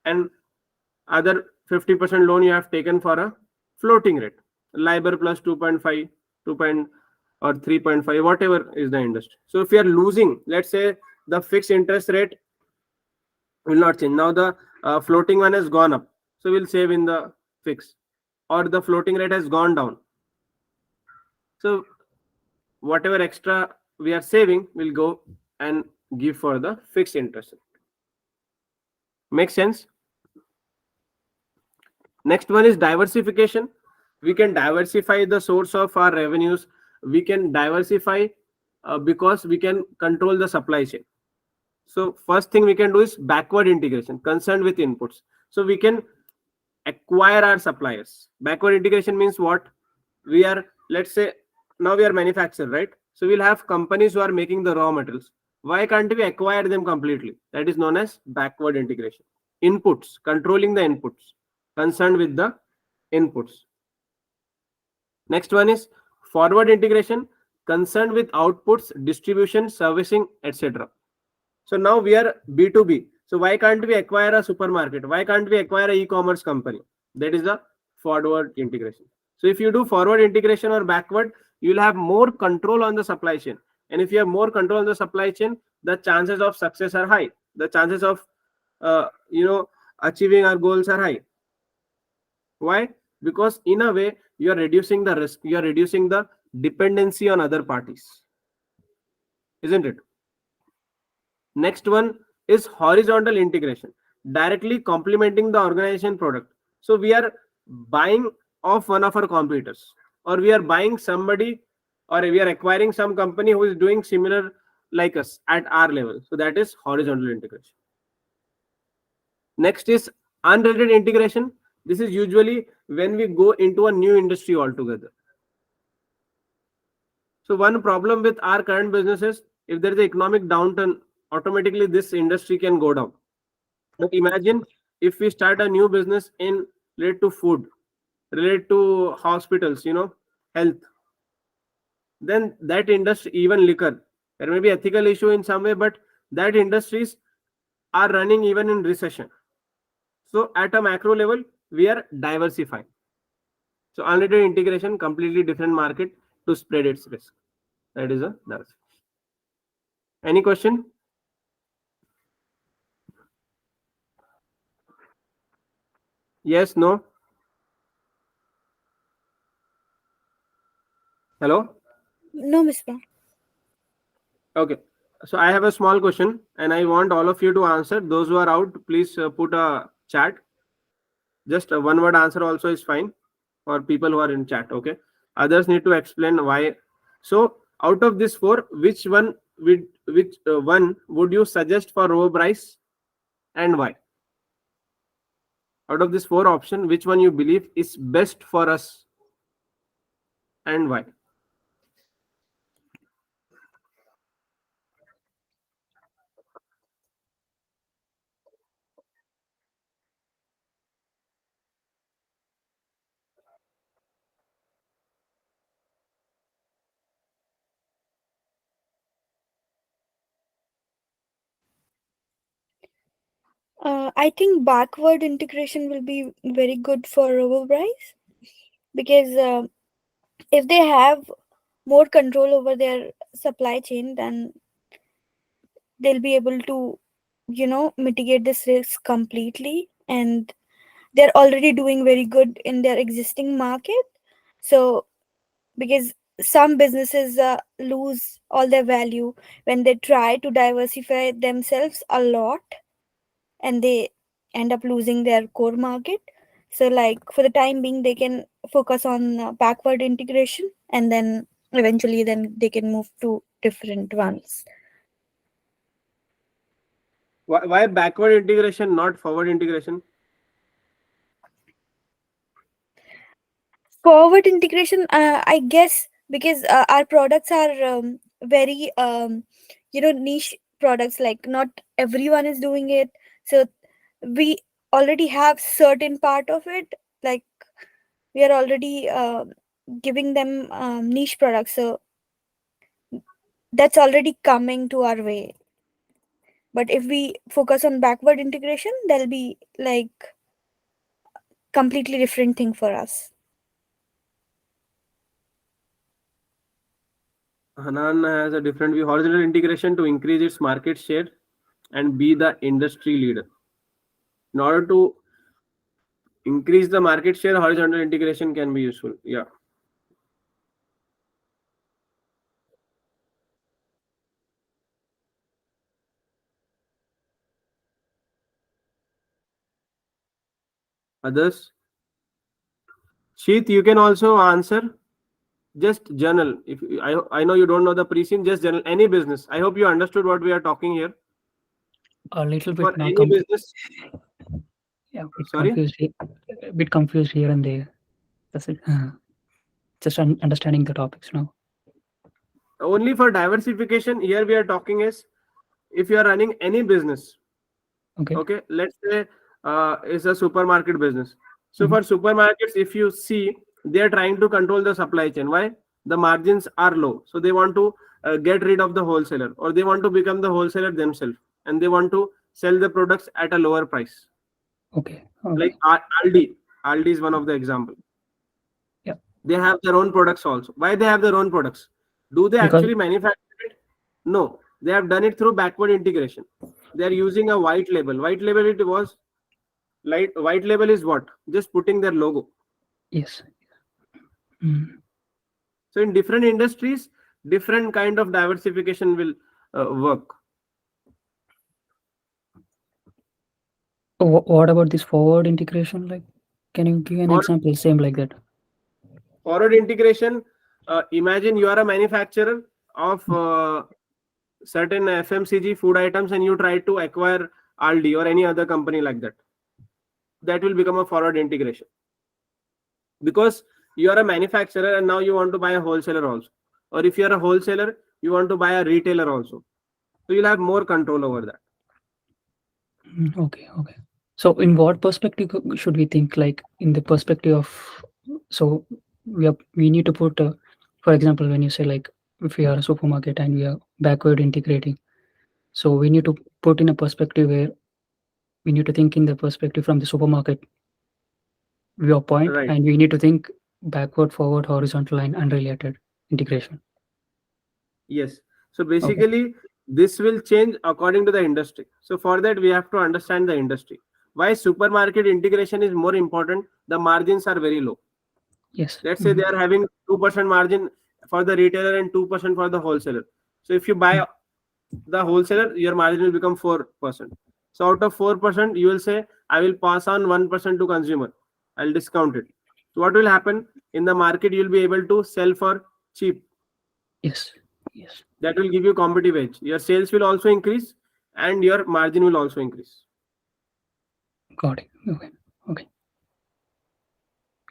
and other 50% loan you have taken for a floating rate, LIBOR plus 2.5, 2. Or 3.5, whatever is the industry. So if you are losing, let's say the fixed interest rate will not change. Now the floating one has gone up. So we'll save in the fixed, or the floating rate has gone down. So whatever extra we are saving will go and give for the fixed interest rate. Make sense? Next one is diversification. We can diversify the source of our revenues. We can diversify because we can control the supply chain. So first thing we can do is backward integration, concerned with inputs. So we can acquire our suppliers. Backward integration means what? We are, let's say, now we are manufacturer, right? So we'll have companies who are making the raw materials. Why can't we acquire them completely? That is known as backward integration. Inputs, controlling the inputs, concerned with the inputs. Next one is forward integration, concerned with outputs, distribution, servicing, etc. So now we are B2B. So why can't we acquire a supermarket? Why can't we acquire an e-commerce company? That is the forward integration. So if you do forward integration or backward, you will have more control on the supply chain. And if you have more control on the supply chain, the chances of success are high. The chances of achieving our goals are high. Why? Because in a way, you are reducing the risk. You are reducing the dependency on other parties. Isn't it? Next one is horizontal integration, directly complementing the organization product. So we are buying off one of our competitors, or we are buying somebody, or we are acquiring some company who is doing similar like us at our level. So that is horizontal integration. Next is unrelated integration. This is usually when we go into a new industry altogether. So one problem with our current business is, if there is an economic downturn, automatically this industry can go down. But imagine if we start a new business in related to food, related to hospitals, health, then that industry, even liquor, there may be ethical issue in some way, but that industries are running even in recession. So at a macro level, we are diversifying. So unrelated integration, completely different market to spread its risk. That is a diversification. Any question? Yes, no? Hello? No, Misbah. Okay. So I have a small question, and I want all of you to answer. Those who are out, please put a chat. Just a one word answer also is fine for people who are in chat. Okay. Others need to explain why. So out of this four, which one would you suggest for Robobryce and why? Out of this four option, which one you believe is best for us and why? I think backward integration will be very good for Robobryce because if they have more control over their supply chain, then they'll be able to, mitigate this risk completely. And they're already doing very good in their existing market. So, because some businesses lose all their value when they try to diversify themselves a lot and they end up losing their core market. So like for the time being they can focus on backward integration, and then eventually then they can move to different ones. Why backward integration, not forward integration? Forward integration, I guess because our products are very niche products, like not everyone is doing it. So we already have certain part of it, like we are already giving them niche products, so that's already coming to our way. But if we focus on backward integration, there'll be like completely different thing for us. Hanan has a different view. Horizontal integration to increase its market share and be the industry leader. In order to increase the market share, horizontal integration can be useful. Yeah. Others? Sheet, you can also answer. Just journal. If I know you don't know the pre-scene, just journal any business. I hope you understood what we are talking here. A little For bit now. any business. Yeah, Sorry? a bit confused here and there. That's it. Just understanding the topics now. Only for diversification, here we are talking is if you are running any business. Okay. Let's say it's a supermarket business. So Mhm. for supermarkets, if you see, they are trying to control the supply chain. Why? The margins are low, so they want to get rid of the wholesaler, or they want to become the wholesaler themselves, and they want to sell the products at a lower price. Okay. Like Okay. Aldi is one of the example. Yeah. They have their own products also. Why they have their own products? Do they Because actually manufacture it? No, they have done it through backward integration. They are using a white label. White label, it was like white label is what? Just putting their logo. yes. Mm. So in different industries, different kind of diversification will work. What about this forward integration? Like, can you give an For example? Same like that. forward integration, imagine you are a manufacturer of certain FMCG food items and you try to acquire Aldi or any other company like that. That will become a forward integration, because you are a manufacturer and now you want to buy a wholesaler also, or if you are a wholesaler you want to buy a retailer also, so you'll have more control over that. Okay. Okay. So, in what perspective should we think? Like, in the perspective of, so we need to put, for example, when you say like, if we are a supermarket and we are backward integrating, so we need to put in a perspective where we need to think in the perspective from the supermarket viewpoint, Right. and we need to think backward, forward, horizontal, and unrelated integration. Yes. So Okay. basically this will change according to the industry. So for that we have to understand the industry. Why supermarket integration is more important? The margins are very low. Yes. Let's say they are having 2% margin for the retailer and 2% for the wholesaler. So if you buy the wholesaler, your margin will become 4%. So out of 4%, you will say, I will pass on 1% to consumer. I'll discount it. So what will happen in the market? You'll be able to sell for cheap. Yes. Yes. That will give you competitive edge. Your sales will also increase and your margin will also increase. Got it. Okay. Okay.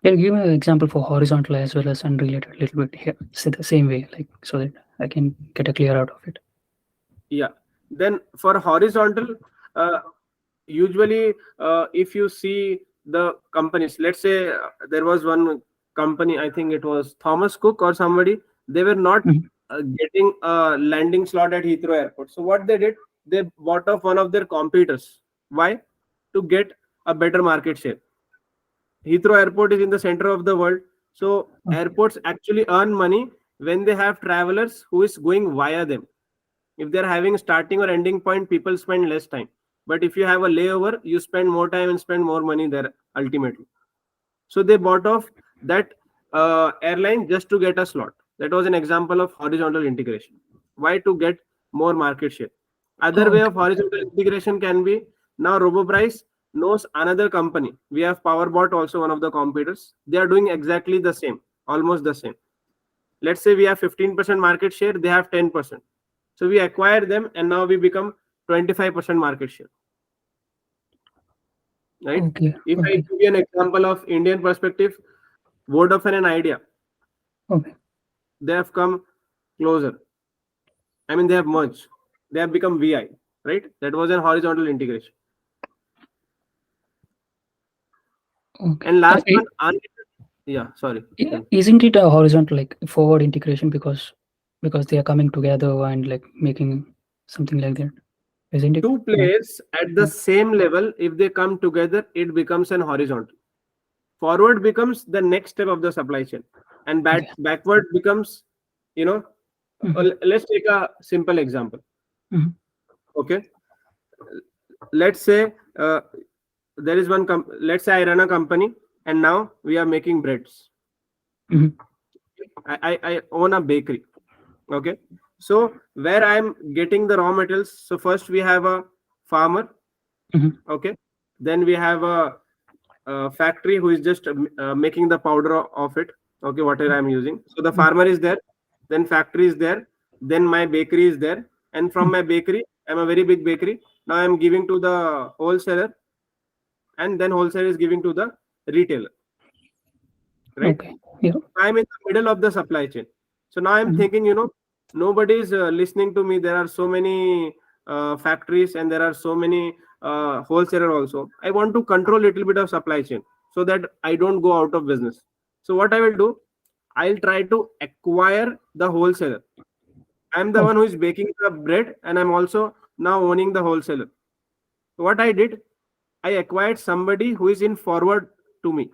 Can you give me an example for horizontal as well as unrelated a little bit here? So the same way, like so that I can get a clear out of it. Yeah. Then for horizontal, usually if you see the companies, let's say there was one company, I think it was Thomas Cook or somebody, they were not Mhm. getting a landing slot at Heathrow Airport. So what they did, they bought off one of their competitors. Why? To get a better market share. Heathrow Airport is in the center of the world. So Okay. airports actually earn money when they have travelers who is going via them. If they're having starting or ending point, people spend less time. But if you have a layover, you spend more time and spend more money there ultimately. So they bought off that airline just to get a slot. That was an example of horizontal integration. Why? To get more market share. Other way Okay. of horizontal integration can be, now Robobryce knows another company. We have PowerBot, also one of the competitors. They are doing exactly the same, almost the same. Let's say we have 15% market share, they have 10%. So we acquire them and now we become 25% market share. Right? Okay. If I Okay. give you an example of Indian perspective, Vodafone and Idea, Okay. they have come closer. I mean, they have merged. They have become VI, right? That was an horizontal integration. Okay. And last one, yeah, sorry. Isn't it a horizontal like forward integration because they are coming together and like making something like that? Isn't it? Two players at the same level, if they come together, it becomes an horizontal. Forward becomes the next step of the supply chain, and Okay. backward becomes, you know, let's take a simple example. Mhm. Okay, let's say there is one let's say I run a company and now we are making breads. Mhm. I own a bakery. Okay, so where I'm getting the raw materials, so first we have a farmer. Mhm. Okay, then we have a factory who is just making the powder of it. Okay, whatever I'm using. So the farmer is there, then factory is there, then my bakery is there, and from my bakery, I'm a very big bakery. Now I'm giving to the wholesaler, and then wholesaler is giving to the retailer. Right? Okay. Yeah. I'm in the middle of the supply chain. So now I'm thinking, nobody is listening to me. There are so many factories and there are so many wholesaler also. I want to control a little bit of supply chain so that I don't go out of business. So what I will do, I'll try to acquire the wholesaler. I'm the one who is baking the bread and I'm also now owning the wholesaler. So what I did, I acquired somebody who is in forward to me.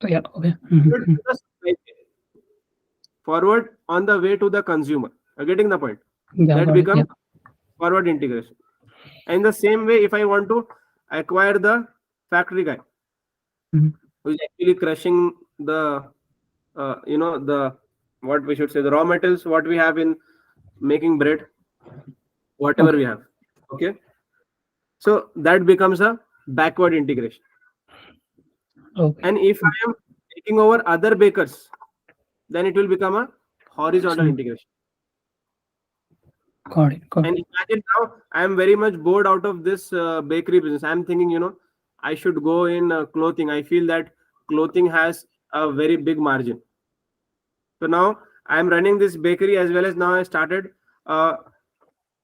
Yeah. Okay. Forward to the supply chain. Forward on the way to the consumer. You're getting the point? Yeah. That Got it. Yeah. becomes forward integration. And in the same way, if I want to acquire the factory guy Mhm. who is actually crushing the, the what we should say, the raw materials, what we have in making bread, whatever Okay. we have. Okay. So that becomes a backward integration. Okay. And if I am taking over other bakers, then it will become a horizontal integration. Got it. Got And it. imagine now I am very much bored out of this bakery business. I'm thinking, I should go in clothing. I feel that clothing has a very big margin. So now I am running this bakery as well as now I started uh,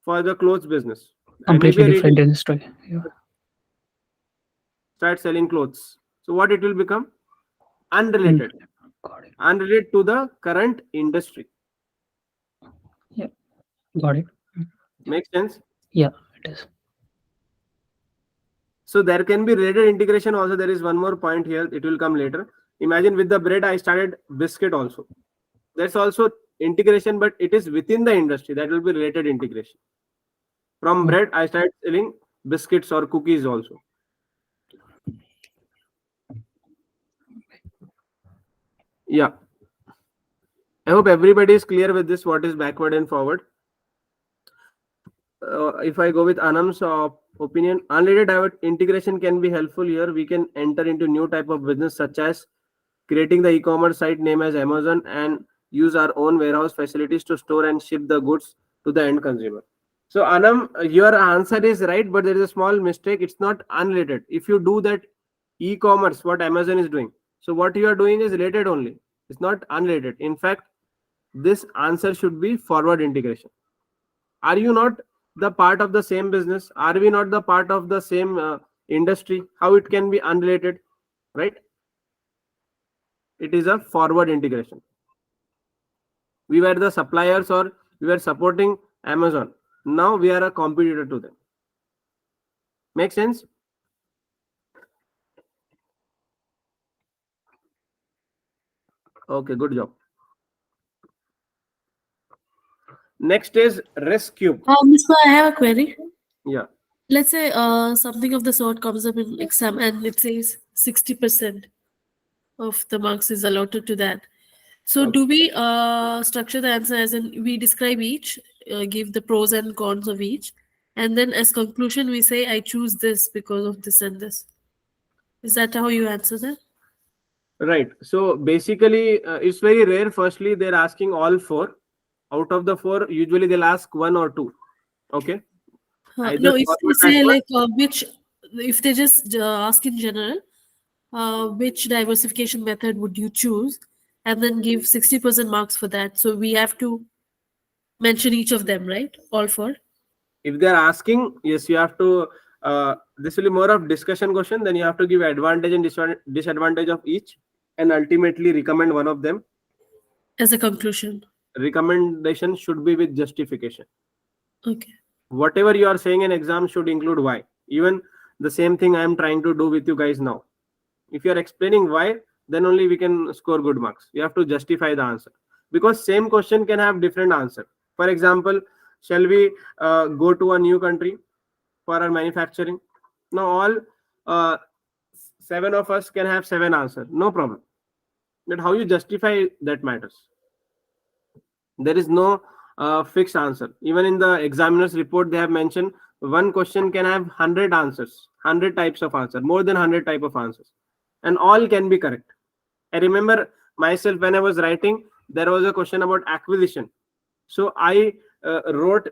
for the clothes business. I may be Completely a different retailer, industry. Yeah. start selling clothes. So what it will become? Unrelated. Got it. Unrelated to the current industry. Yeah. Got it. Makes sense? Yeah. It is. So there can be related integration also. There is one more point here. It will come later. Imagine with the bread, I started biscuit also. That's also integration, but it is within the industry. That will be related integration. From bread, I started selling biscuits or cookies also. Yeah. I hope everybody is clear with this, what is backward and forward. if I go with Anam's opinion, unrelated integration can be helpful here. We can enter into new type of business such as creating the e-commerce site name as Amazon and use our own warehouse facilities to store and ship the goods to the end consumer. So Anam, your answer is right, but there is a small mistake. It's not unrelated. If you do that e-commerce, what Amazon is doing, so what you are doing is related only. It's not unrelated. In fact, this answer should be forward integration. Are you not the part of the same business? Are we not the part of the same industry? How it can be unrelated, right? It is a forward integration. We were the suppliers or we were supporting Amazon. Now we are a competitor to them. Make sense? Okay, good job. Next is risk cube. Misbah, I have a query. Yeah. Let's say something of the sort comes up in exam and it says 60% of the marks is allotted to that. So Okay. do we structure the answer as in we describe each, give the pros and cons of each, and then as conclusion we say I choose this because of this and this. Is that how you answer that? Right. So basically, it's very rare. Firstly, they're asking all four. Out of the four, usually they'll ask one or two. Okay. Either No, if forward, they say backward. like which, if they just ask in general, which diversification method would you choose, and then give 60% marks for that. So we have to mention each of them, right? All four. If they're asking, yes, you have to. This will be more of discussion question. Then you have to give advantage and disadvantage of each, and ultimately recommend one of them. As a conclusion. Recommendation should be with justification. Okay. Whatever you are saying in exam should include why. Even the same thing I am trying to do with you guys now. If you are explaining why, then only we can score good marks. You have to justify the answer, because same question can have different answer. For example, shall we go to a new country for our manufacturing? Now all 7 of us can have 7 answers, no problem. But how you justify that matters. There is no fixed answer. Even in the examiner's report, they have mentioned one question can have 100 answers, 100 types of answer, more than 100 type of answers, and all can be correct. I remember myself when I was writing, there was a question about acquisition. So I wrote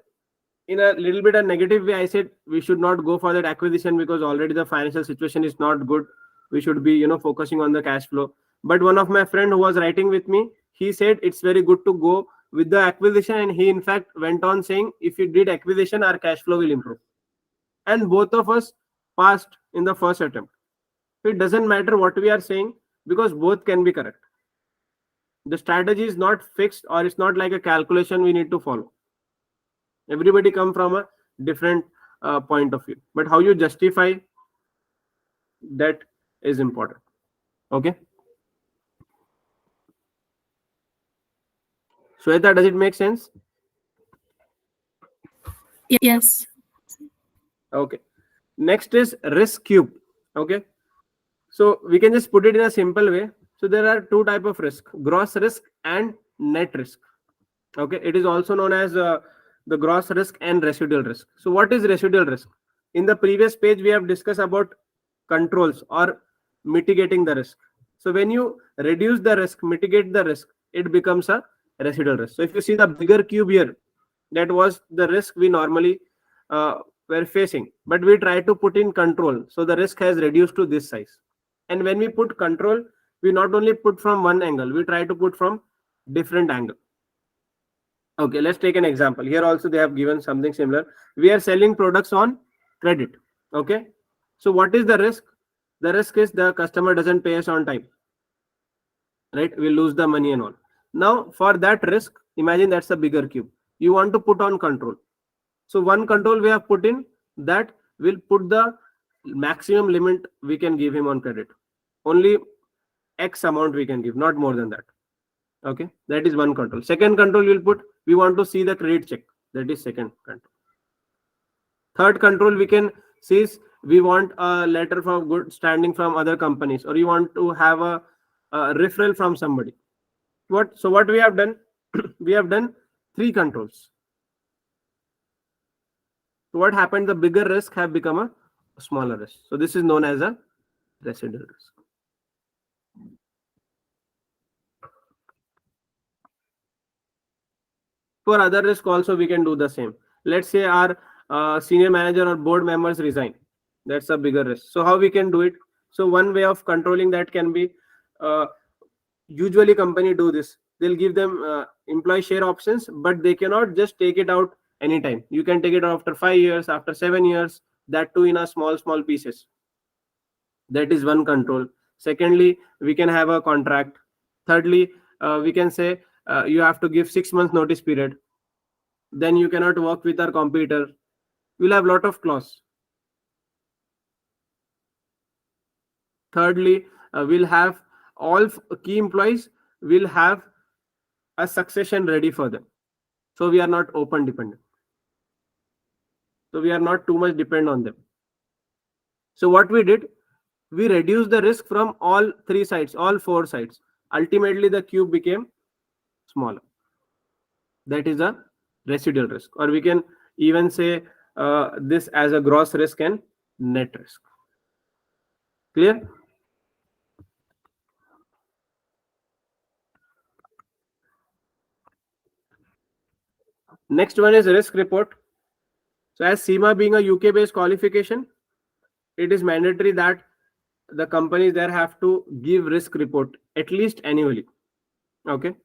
in a little bit a negative way. I said we should not go for that acquisition because already the financial situation is not good. We should be, focusing on the cash flow. But one of my friend who was writing with me, he said it's very good to go with the acquisition, and he in fact went on saying if you did acquisition, our cash flow will improve. And both of us passed in the first attempt. So it doesn't matter what we are saying because both can be correct. The strategy is not fixed, or it's not like a calculation we need to follow. Everybody come from a different point of view, but how you justify that is important. Okay, Shweta, does it make sense? Yes. Okay, next is risk cube. Okay, so we can just put it in a simple way. So there are two type of risk: gross risk and net risk. Okay, it is also known as the gross risk and residual risk. So what is residual risk? In the previous page we have discussed about controls or mitigating the risk. So when you reduce the risk, mitigate the risk, it becomes a residual risk. So if you see the bigger cube here, that was the risk we normally were facing, but we try to put in control, so the risk has reduced to this size. And when we put control, we not only put from one angle, we try to put from different angle. Okay, let's take an example. Here also they have given something similar. We are selling products on credit. Okay, so what is the risk? The risk is the customer doesn't pay us on time, right? We lose the money and all. Now for that risk, imagine that's a bigger cube. You want to put on control. So one control we have put in, that will put the maximum limit we can give him on credit. Only X amount we can give, not more than that. Okay, that is one control. Second control will put, we want to see the credit check. That is second control. Third control we can see is we want a letter from good standing from other companies, or you want to have a referral from somebody. What we have done? We have done three controls. So what happened? The bigger risk have become a smaller risk. So this is known as a residual risk. For other risk also we can do the same. Let's say our senior manager or board members resign. That's a bigger risk. So how we can do it? So one way of controlling that can be, usually company do this. They'll give them employee share options, but they cannot just take it out anytime. You can take it out after 5 years, after 7 years, that too in a small pieces. That is one control. Secondly, we can have a contract. Thirdly, we can say you have to give 6 months notice period. Then you cannot work with our competitor. We'll have lot of clause. Thirdly, we'll have all key employees will have a succession ready for them. So we are not open dependent. So we are not too much dependent on them. So what we did, we reduced the risk from all 3 sides, all 4 sides. Ultimately, the cube became smaller. That is a residual risk, or we can even say this as a gross risk and net risk. Clear? Next one is risk report. So as CIMA being a UK based qualification, it is mandatory that the companies there have to give risk report at least annually. Okay,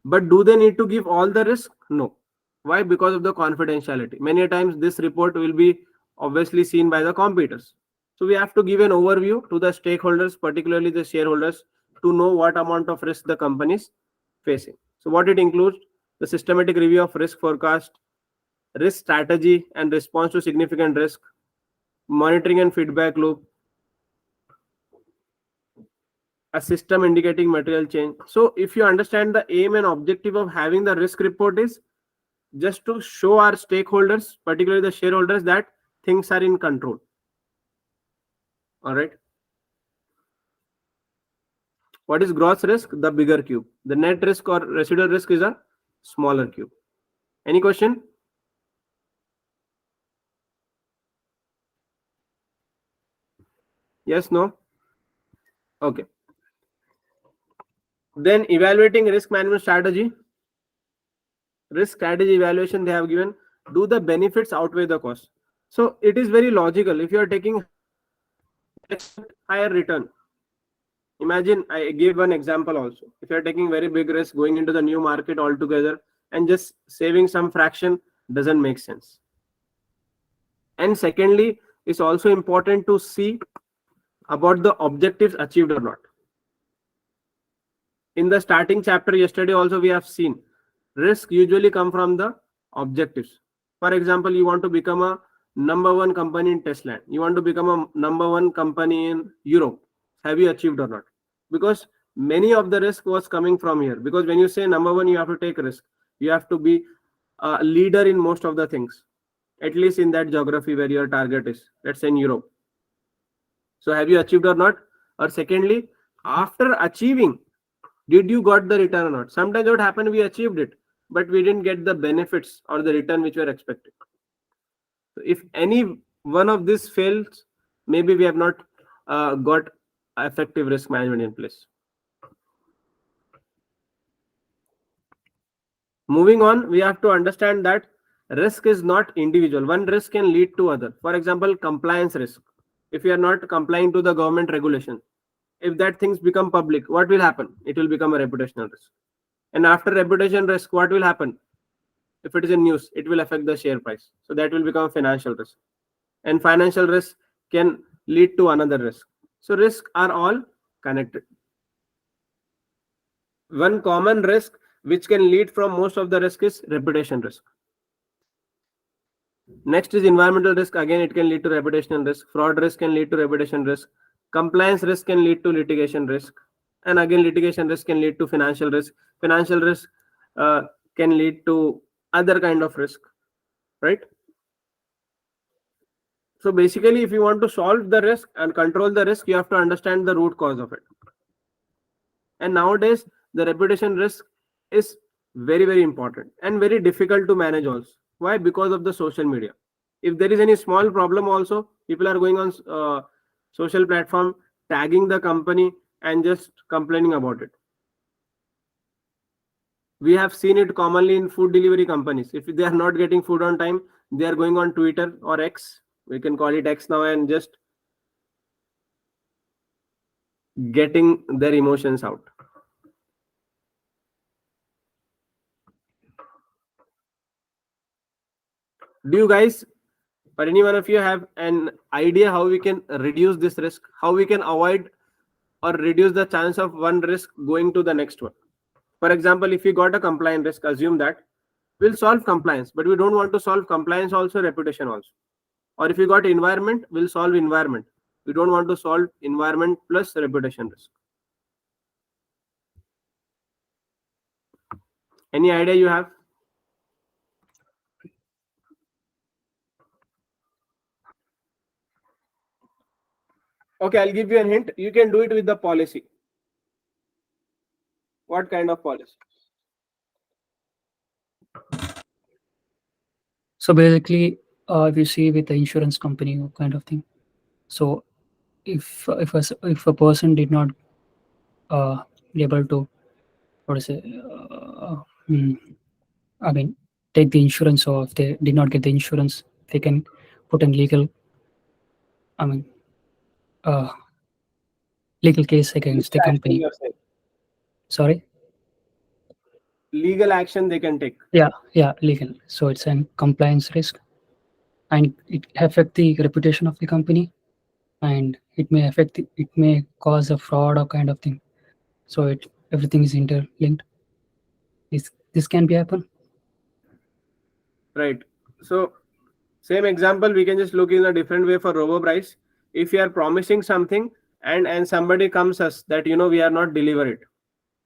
but do they need to give all the risk? No. Why? Because of the confidentiality. Many times this report will be obviously seen by the competitors. So we have to give an overview to the stakeholders, particularly the shareholders, to know what amount of risk the company is facing. So what it includes: the systematic review of risk forecast, risk strategy and response to significant risk, monitoring and feedback loop, a system indicating material change. So if you understand, the aim and objective of having the risk report is just to show our stakeholders, particularly the shareholders, that things are in control. All right. What is gross risk? The bigger cube. The net risk or residual risk is a smaller cube. Any question? Yes, no? Okay. Then evaluating risk management strategy. Risk strategy evaluation they have given, do the benefits outweigh the cost? So it is very logical. If you are taking higher return, imagine I gave one example also. If you are taking very big risk going into the new market altogether and just saving some fraction doesn't make sense. And secondly, it's also important to see about the objectives achieved or not. In the starting chapter yesterday also we have seen risk usually come from the objectives. For example, you want to become a number 1 company in Testland. You want to become a number 1 company in Europe. Have you achieved or not? Because many of the risk was coming from here. Because when you say number 1, you have to take risk. You have to be a leader in most of the things, at least in that geography where your target is. Let's say in Europe. So have you achieved or not? Or secondly, after achieving, did you got the return or not? Sometimes what happened, we achieved it, but we didn't get the benefits or the return which we were expecting. So if any one of this fails, maybe we have not got effective risk management in place. Moving on, we have to understand that risk is not individual. One risk can lead to other. For example, compliance risk. If you are not complying to the government regulation, if that things become public, what will happen? It will become a reputational risk. And after reputation risk, what will happen? If it is in news, it will affect the share price. So that will become a financial risk. And financial risk can lead to another risk. So risks are all connected. One common risk which can lead from most of the risk is reputation risk. Next is environmental risk. Again, it can lead to reputational risk. Fraud risk can lead to reputation risk. Compliance risk can lead to litigation risk. And again, litigation risk can lead to financial risk. Financial risk can lead to other kind of risk, right? So basically, if you want to solve the risk and control the risk, you have to understand the root cause of it. And nowadays, the reputation risk is very, very important and very difficult to manage also. Why? Because of the social media. If there is any small problem also, people are going on social platform, tagging the company and just complaining about it. We have seen it commonly in food delivery companies. If they are not getting food on time, they are going on Twitter or X, we can call it X now, and just getting their emotions out. Do you guys or any one of you have an idea how we can reduce this risk, how we can avoid or reduce the chance of one risk going to the next one? For example, if we got a compliance risk, assume that we'll solve compliance, but we don't want to solve compliance also, reputation also. Or if we got environment, we'll solve environment. We don't want to solve environment plus reputation risk. Any idea you have? Okay, I'll give you a hint. You can do it with the policy. What kind of policy? So basically, if you see with the insurance company kind of thing, so if a person did not be able to, what to say, I mean, take the insurance, or if they did not get the insurance, they can put in legal, I mean, legal case against the company. Sorry. Legal action they can take. Yeah, legal. So it's a compliance risk, and it affect the reputation of the company, and it may cause a fraud or kind of thing. So everything is interlinked. This can be happen. Right. So same example, we can just look in a different way for Robobryce. If you are promising something and somebody comes us that we are not deliver it,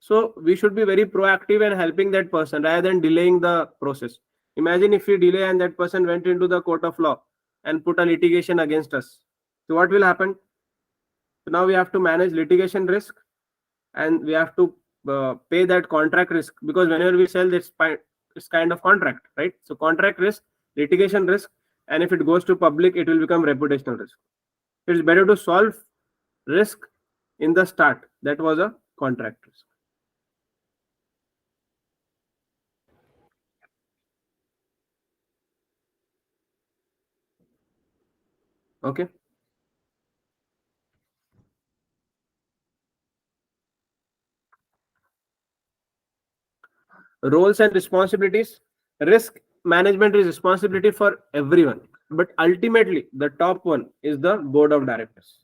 so we should be very proactive and helping that person rather than delaying the process. Imagine if we delay and that person went into the court of law and put a litigation against us. So what will happen? So now we have to manage litigation risk, and we have to pay that contract risk, because whenever we sell, it's kind of contract, right? So contract risk, litigation risk, and if it goes to public, it will become reputational risk. It's better to solve risk in the start. That was a contract risk. Okay. Roles and responsibilities. Risk management is responsibility for everyone, but ultimately the top one is the board of directors.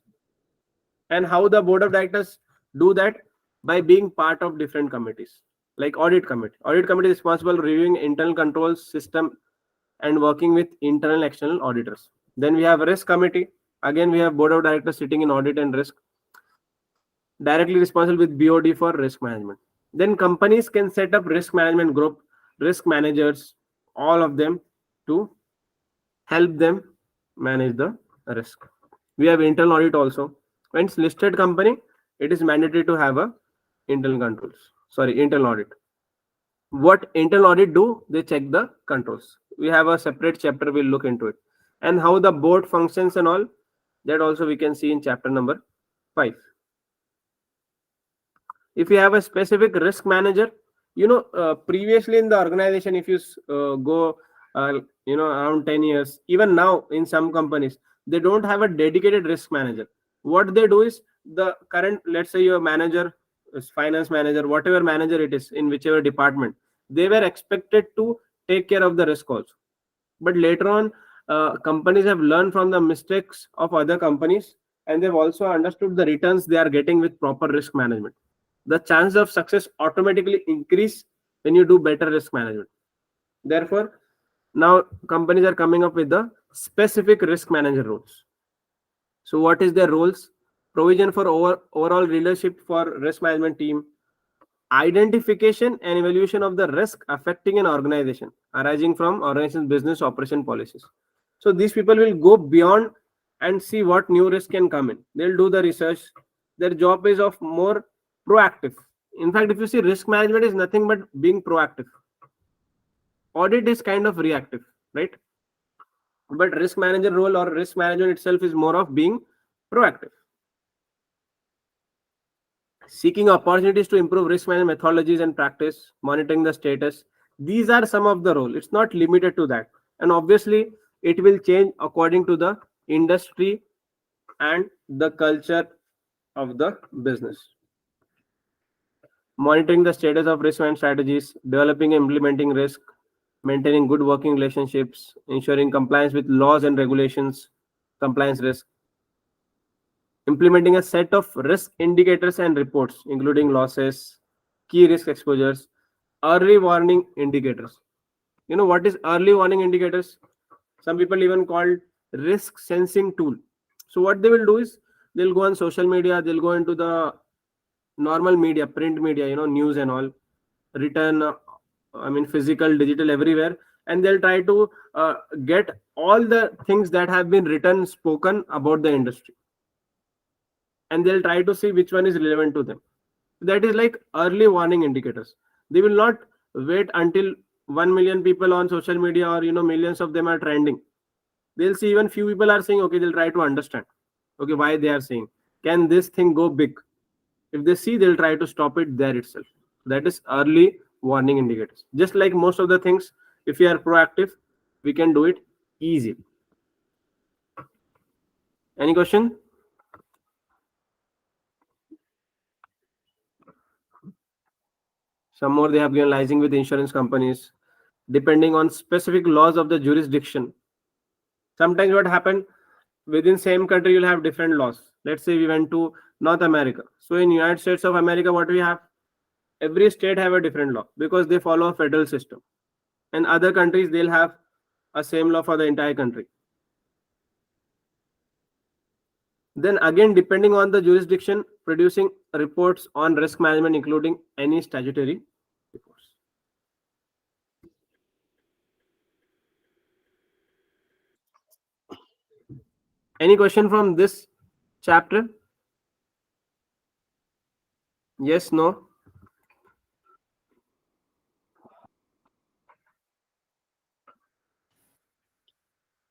And how the board of directors do that? By being part of different committees, like audit committee. Audit committee is responsible for reviewing internal controls system and working with internal external auditors. Then we have risk committee. Again, we have board of directors sitting in audit and risk, directly responsible with BOD for risk management. Then companies can set up risk management group, risk managers, all of them, to help them manage the risk. We have internal audit also. When it's listed company, it is mandatory to have a internal audit. What internal audit do? They check the controls. We have a separate chapter, we'll look into it. And how the board functions and all, that also we can see in chapter number 5. If you have a specific risk manager, previously in the organization, if you go around 10 years, even now in some companies, they don't have a dedicated risk manager. What they do is, the current, let's say your manager is finance manager, whatever manager it is in whichever department, they were expected to take care of the risk also. But later on, companies have learned from the mistakes of other companies, and they've also understood the returns they are getting with proper risk management. The chance of success automatically increase when you do better risk management. Therefore, now companies are coming up with the specific risk manager roles. So what is their roles? Provision for overall leadership for risk management team, identification and evaluation of the risk affecting an organization arising from organization's business operation policies. So these people will go beyond and see what new risk can come in. They'll do the research. Their job is of more proactive. In fact, if you see, risk management is nothing but being proactive. Audit is kind of reactive, right? But risk manager role or risk management itself is more of being proactive, seeking opportunities to improve risk management methodologies and practice, monitoring the status. These are some of the role. It's not limited to that, and obviously it will change according to the industry and the culture of the business. Monitoring the status of risk management strategies, developing and implementing risk, maintaining good working relationships, ensuring compliance with laws and regulations, compliance risk, implementing a set of risk indicators and reports, including losses, key risk exposures, early warning indicators. You know what is early warning indicators? Some people even called risk sensing tool. So what they will do is they'll go on social media, they'll go into the normal media, print media, news and all, written, physical, digital, everywhere, and they'll try to get all the things that have been written, spoken about the industry, and they'll try to see which one is relevant to them. That is like early warning indicators. They will not wait until 1 million people on social media, or millions of them are trending. They'll see even few people are saying, okay, they'll try to understand, okay, why they are saying, can this thing go big? If they see, they'll try to stop it there itself. That is early warning indicators. Just like most of the things, if we are proactive, we can do it easily. Any question? Some more they have given liaising with insurance companies, depending on specific laws of the jurisdiction. Sometimes what happen, within same country you'll have different laws. Let's say we went to North America. So in United States of America, what we have, every state have a different law because they follow a federal system. And other countries, they'll have a same law for the entire country. Then again, depending on the jurisdiction, producing reports on risk management, including any statutory reports. Any question from this chapter? Yes, no?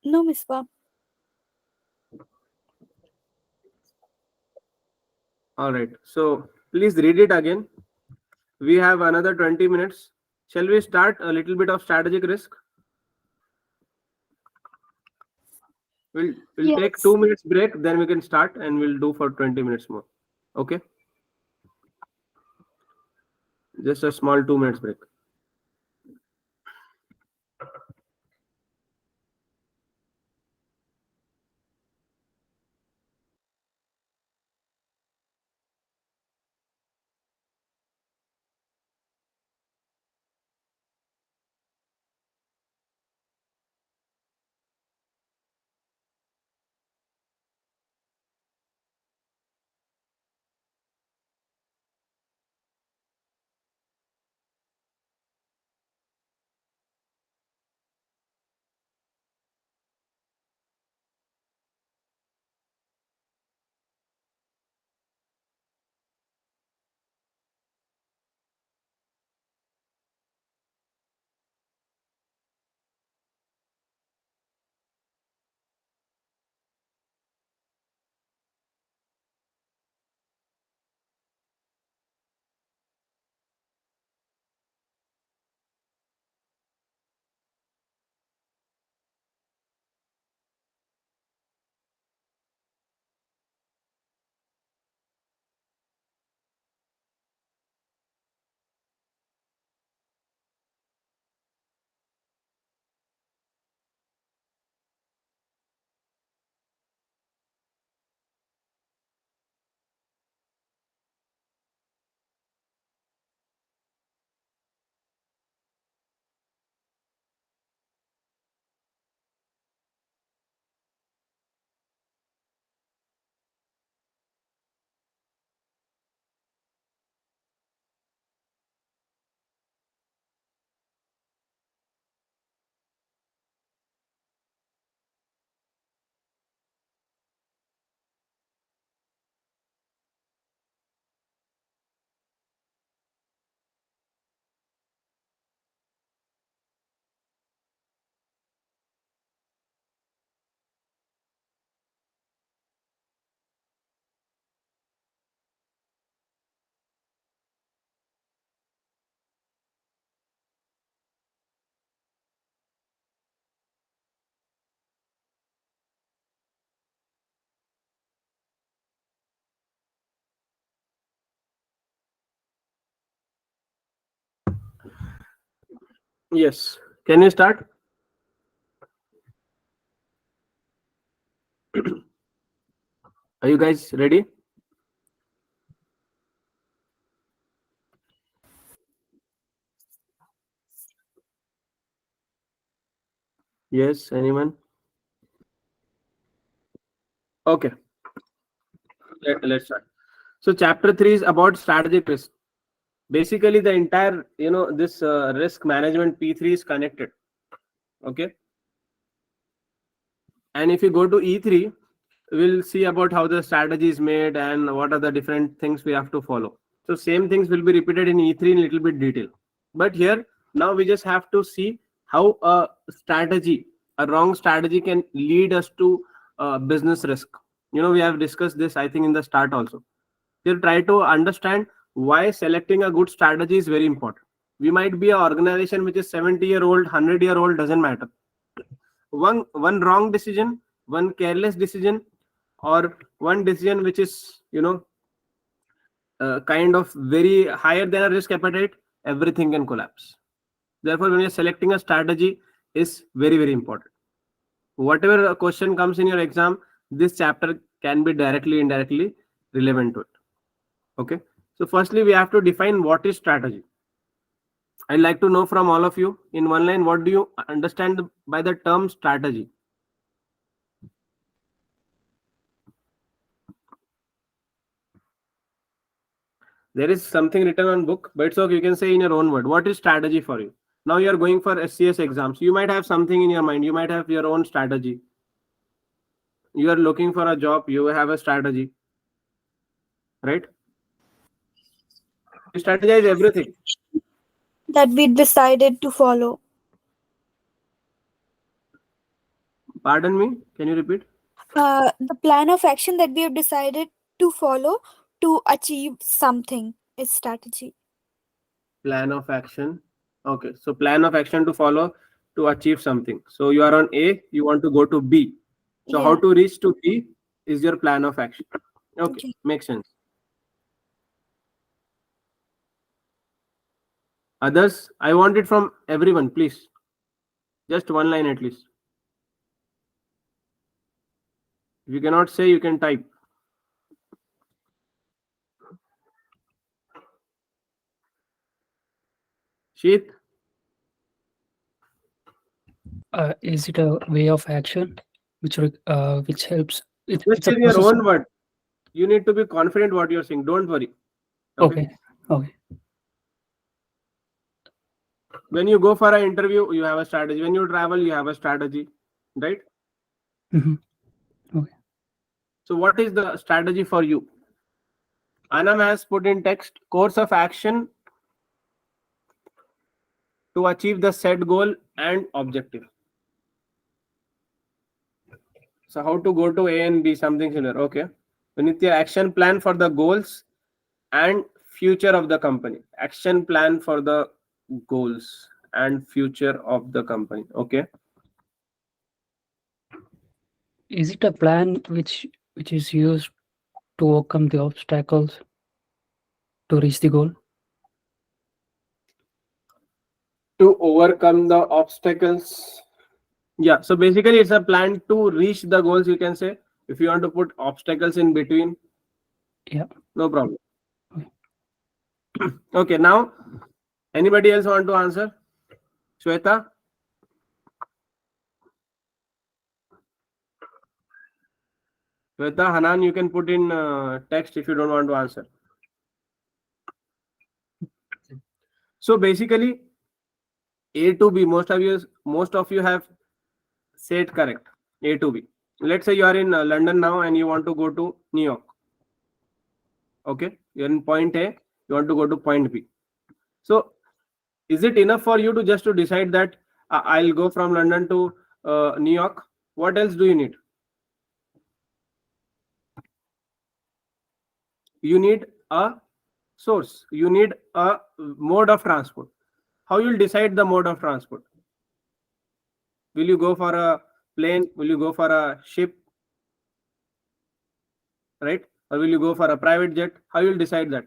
No, Misbah. All right. So please read it again. We have another 20 minutes. Shall we start a little bit of strategic risk? We'll take Yes. 2 minutes break, then we can start, and we'll do for 20 minutes more. Okay? Just a small 2 minutes break. Yes. Can you start? Are you guys ready? Yes. Anyone? Okay. Let's start. So chapter 3 is about strategic risk. Basically, the entire this risk management P3 is connected. Okay. And if you go to E3, we'll see about how the strategy is made and what are the different things we have to follow. So same things will be repeated in E3 in a little bit detail. But here now we just have to see how a wrong strategy can lead us to business risk. We have discussed this, I think, in the start also. Here, try to understand why selecting a good strategy is very important. We might be an organization which is 70-year-old, 100-year-old, doesn't matter. One wrong decision, one careless decision, or one decision which is kind of very higher than a risk appetite, everything can collapse. Therefore, when you're selecting a strategy, is very, very important. Whatever a question comes in your exam, this chapter can be directly, indirectly relevant to it. Okay. So firstly, we have to define what is strategy. I'd like to know from all of you in one line, what do you understand by the term strategy? There is something written on book, but it's okay. You can say in your own word. What is strategy for you? Now you are going for SCS exams. You might have something in your mind. You might have your own strategy. You are looking for a job. You have a strategy, right? You strategize everything. That we decided to follow. Pardon me. Can you repeat? The plan of action that we have decided to follow to achieve something is strategy. Plan of action. Okay. So plan of action to follow to achieve something. So you are on A. You want to go to B. So how Yeah. to reach to B is your plan of action. Okay. Okay. Makes sense. Others, I want it from everyone, please. Just one line at least. If you cannot say, you can type. Sheet, Is it a way of action which helps? just It's a in your process. own word. You need to be confident what you're saying. Don't worry. Okay. Okay. When you go for an interview, you have a strategy. When you travel, you have a strategy, right? Mhm. Okay. So what is the strategy for you? Anam has put in text course of action to achieve the set goal and objective. So how to go to A and B, something similar. Okay. We need the action plan for the goals and future of the company. Action plan for the goals and future of the company. Okay. Is it a plan which is used to overcome the obstacles to reach the goal? To overcome the obstacles. Yeah. So basically, it's a plan to reach the goals. You can say if you want to put obstacles in between, Yeah. no problem. Okay. Now, anybody else want to answer? Shweta? Shweta, Hanan, you can put in text if you don't want to answer. So basically, A to B, most of you have said correct. A to B. Let's say you are in London now and you want to go to New York. Okay, you're in point A, you want to go to point B. So is it enough for you to just to decide that I'll go from London to New York? What else do you need? You need a source. You need a mode of transport. How you'll decide the mode of transport? Will you go for a plane? Will you go for a ship? Right? Or will you go for a private jet? How you'll decide that?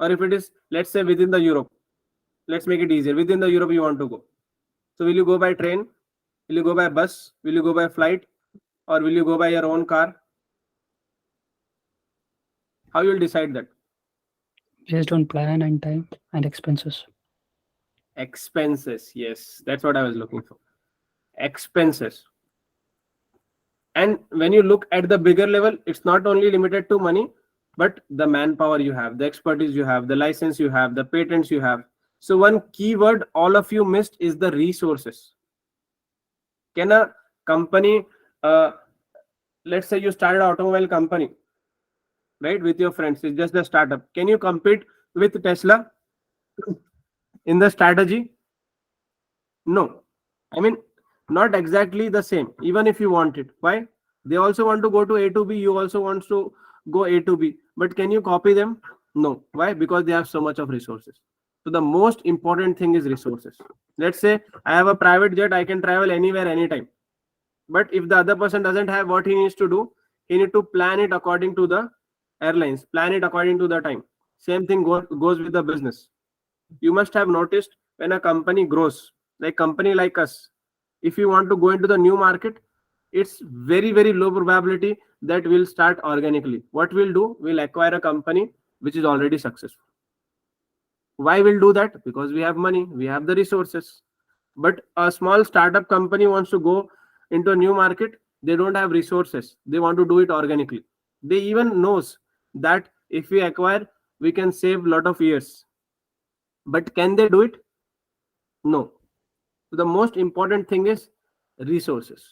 Or if it is, let's say, within the Europe, let's make it easier. Within the Europe you want to go. So will you go by train? Will you go by bus? Will you go by flight? Or will you go by your own car? How you will decide that? Based on plan and time and expenses. Expenses. Yes, that's what I was looking for. Expenses. And when you look at the bigger level, it's not only limited to money, but the manpower you have, the expertise you have, the license you have, the patents you have. So one keyword all of you missed is the resources. Can a company, let's say you started an automobile company, right, with your friends, it's just a startup. Can you compete with Tesla in the strategy? No. I mean, not exactly the same, even if you want it. Why? They also want to go to A to B, you also want to go A to B. But can you copy them? No. Why? Because they have so much of resources. So the most important thing is resources. Let's say I have a private jet, I can travel anywhere, anytime. But if the other person doesn't have what he needs to do, he need to plan it according to the airlines, plan it according to the time. Same thing goes with the business. You must have noticed when a company grows, like company like us, if you want to go into the new market, it's very, very low probability that we'll start organically. What we'll do, we'll acquire a company which is already successful. Why we'll do that? Because we have money, we have the resources. But a small startup company wants to go into a new market, they don't have resources, they want to do it organically. They even knows that if we acquire, we can save a lot of years. But can they do it? No. So the most important thing is resources.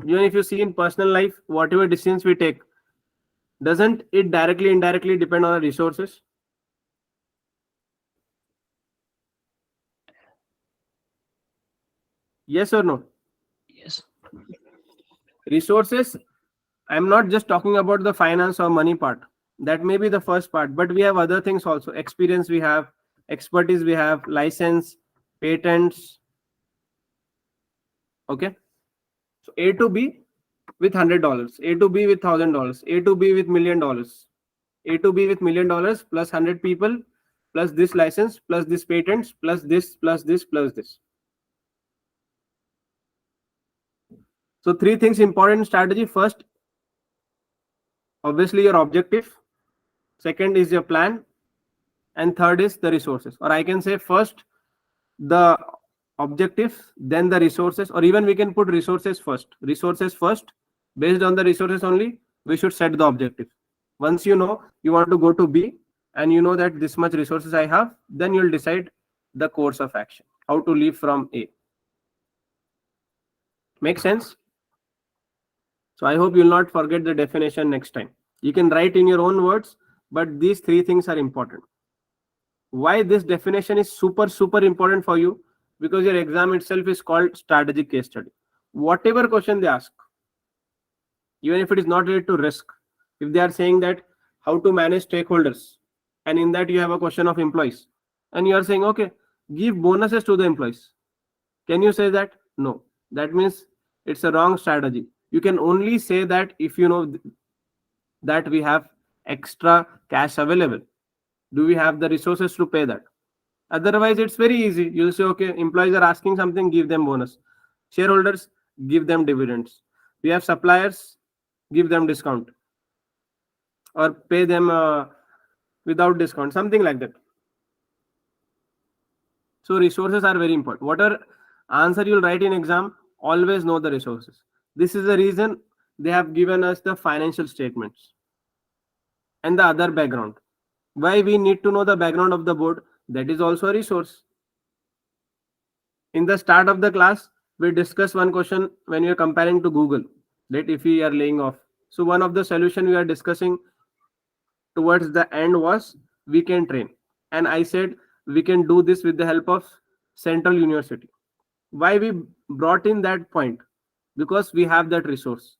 Even if you see in personal life, whatever decisions we take, doesn't it directly, indirectly depend on the resources? Yes or no? Yes. Resources, I'm not just talking about the finance or money part. That may be the first part, but we have other things also. Experience we have, expertise we have, license, patents. Okay. So A to B with $100, A to B with $1,000, A to B with $1 million, A to B with $1 million plus 100 people, plus this license, plus this patents, plus this, plus this, plus this. So three things important in strategy. First, obviously your objective. Second is your plan. And third is the resources. Or I can say first the objective, then the resources, or even we can put resources first. Resources first. Based on the resources only, we should set the objective. Once you know you want to go to B and you know that this much resources I have, then you'll decide the course of action, how to leave from A. Make sense? So I hope you'll not forget the definition next time. You can write in your own words, but these three things are important. Why this definition is super, super important for you? Because your exam itself is called strategic case study. Whatever question they ask, even if it is not related to risk, if they are saying that how to manage stakeholders, and in that you have a question of employees, and you are saying, okay, give bonuses to the employees. Can you say that? No. That means it's a wrong strategy. You can only say that if you know that we have extra cash available. Do we have the resources to pay that? Otherwise, it's very easy. You'll say, okay, employees are asking something, give them bonus. Shareholders, give them dividends. We have suppliers, give them discount. Or pay them without discount, something like that. So resources are very important. Whatever answer you'll write in exam, always know the resources. This is the reason they have given us the financial statements and the other background. Why we need to know the background of the board? That is also a resource. In the start of the class, we discuss one question when we are comparing to Google, that if we are laying off. So one of the solution we are discussing towards the end was we can train. And I said we can do this with the help of Central University. Why we brought in that point? Because we have that resource.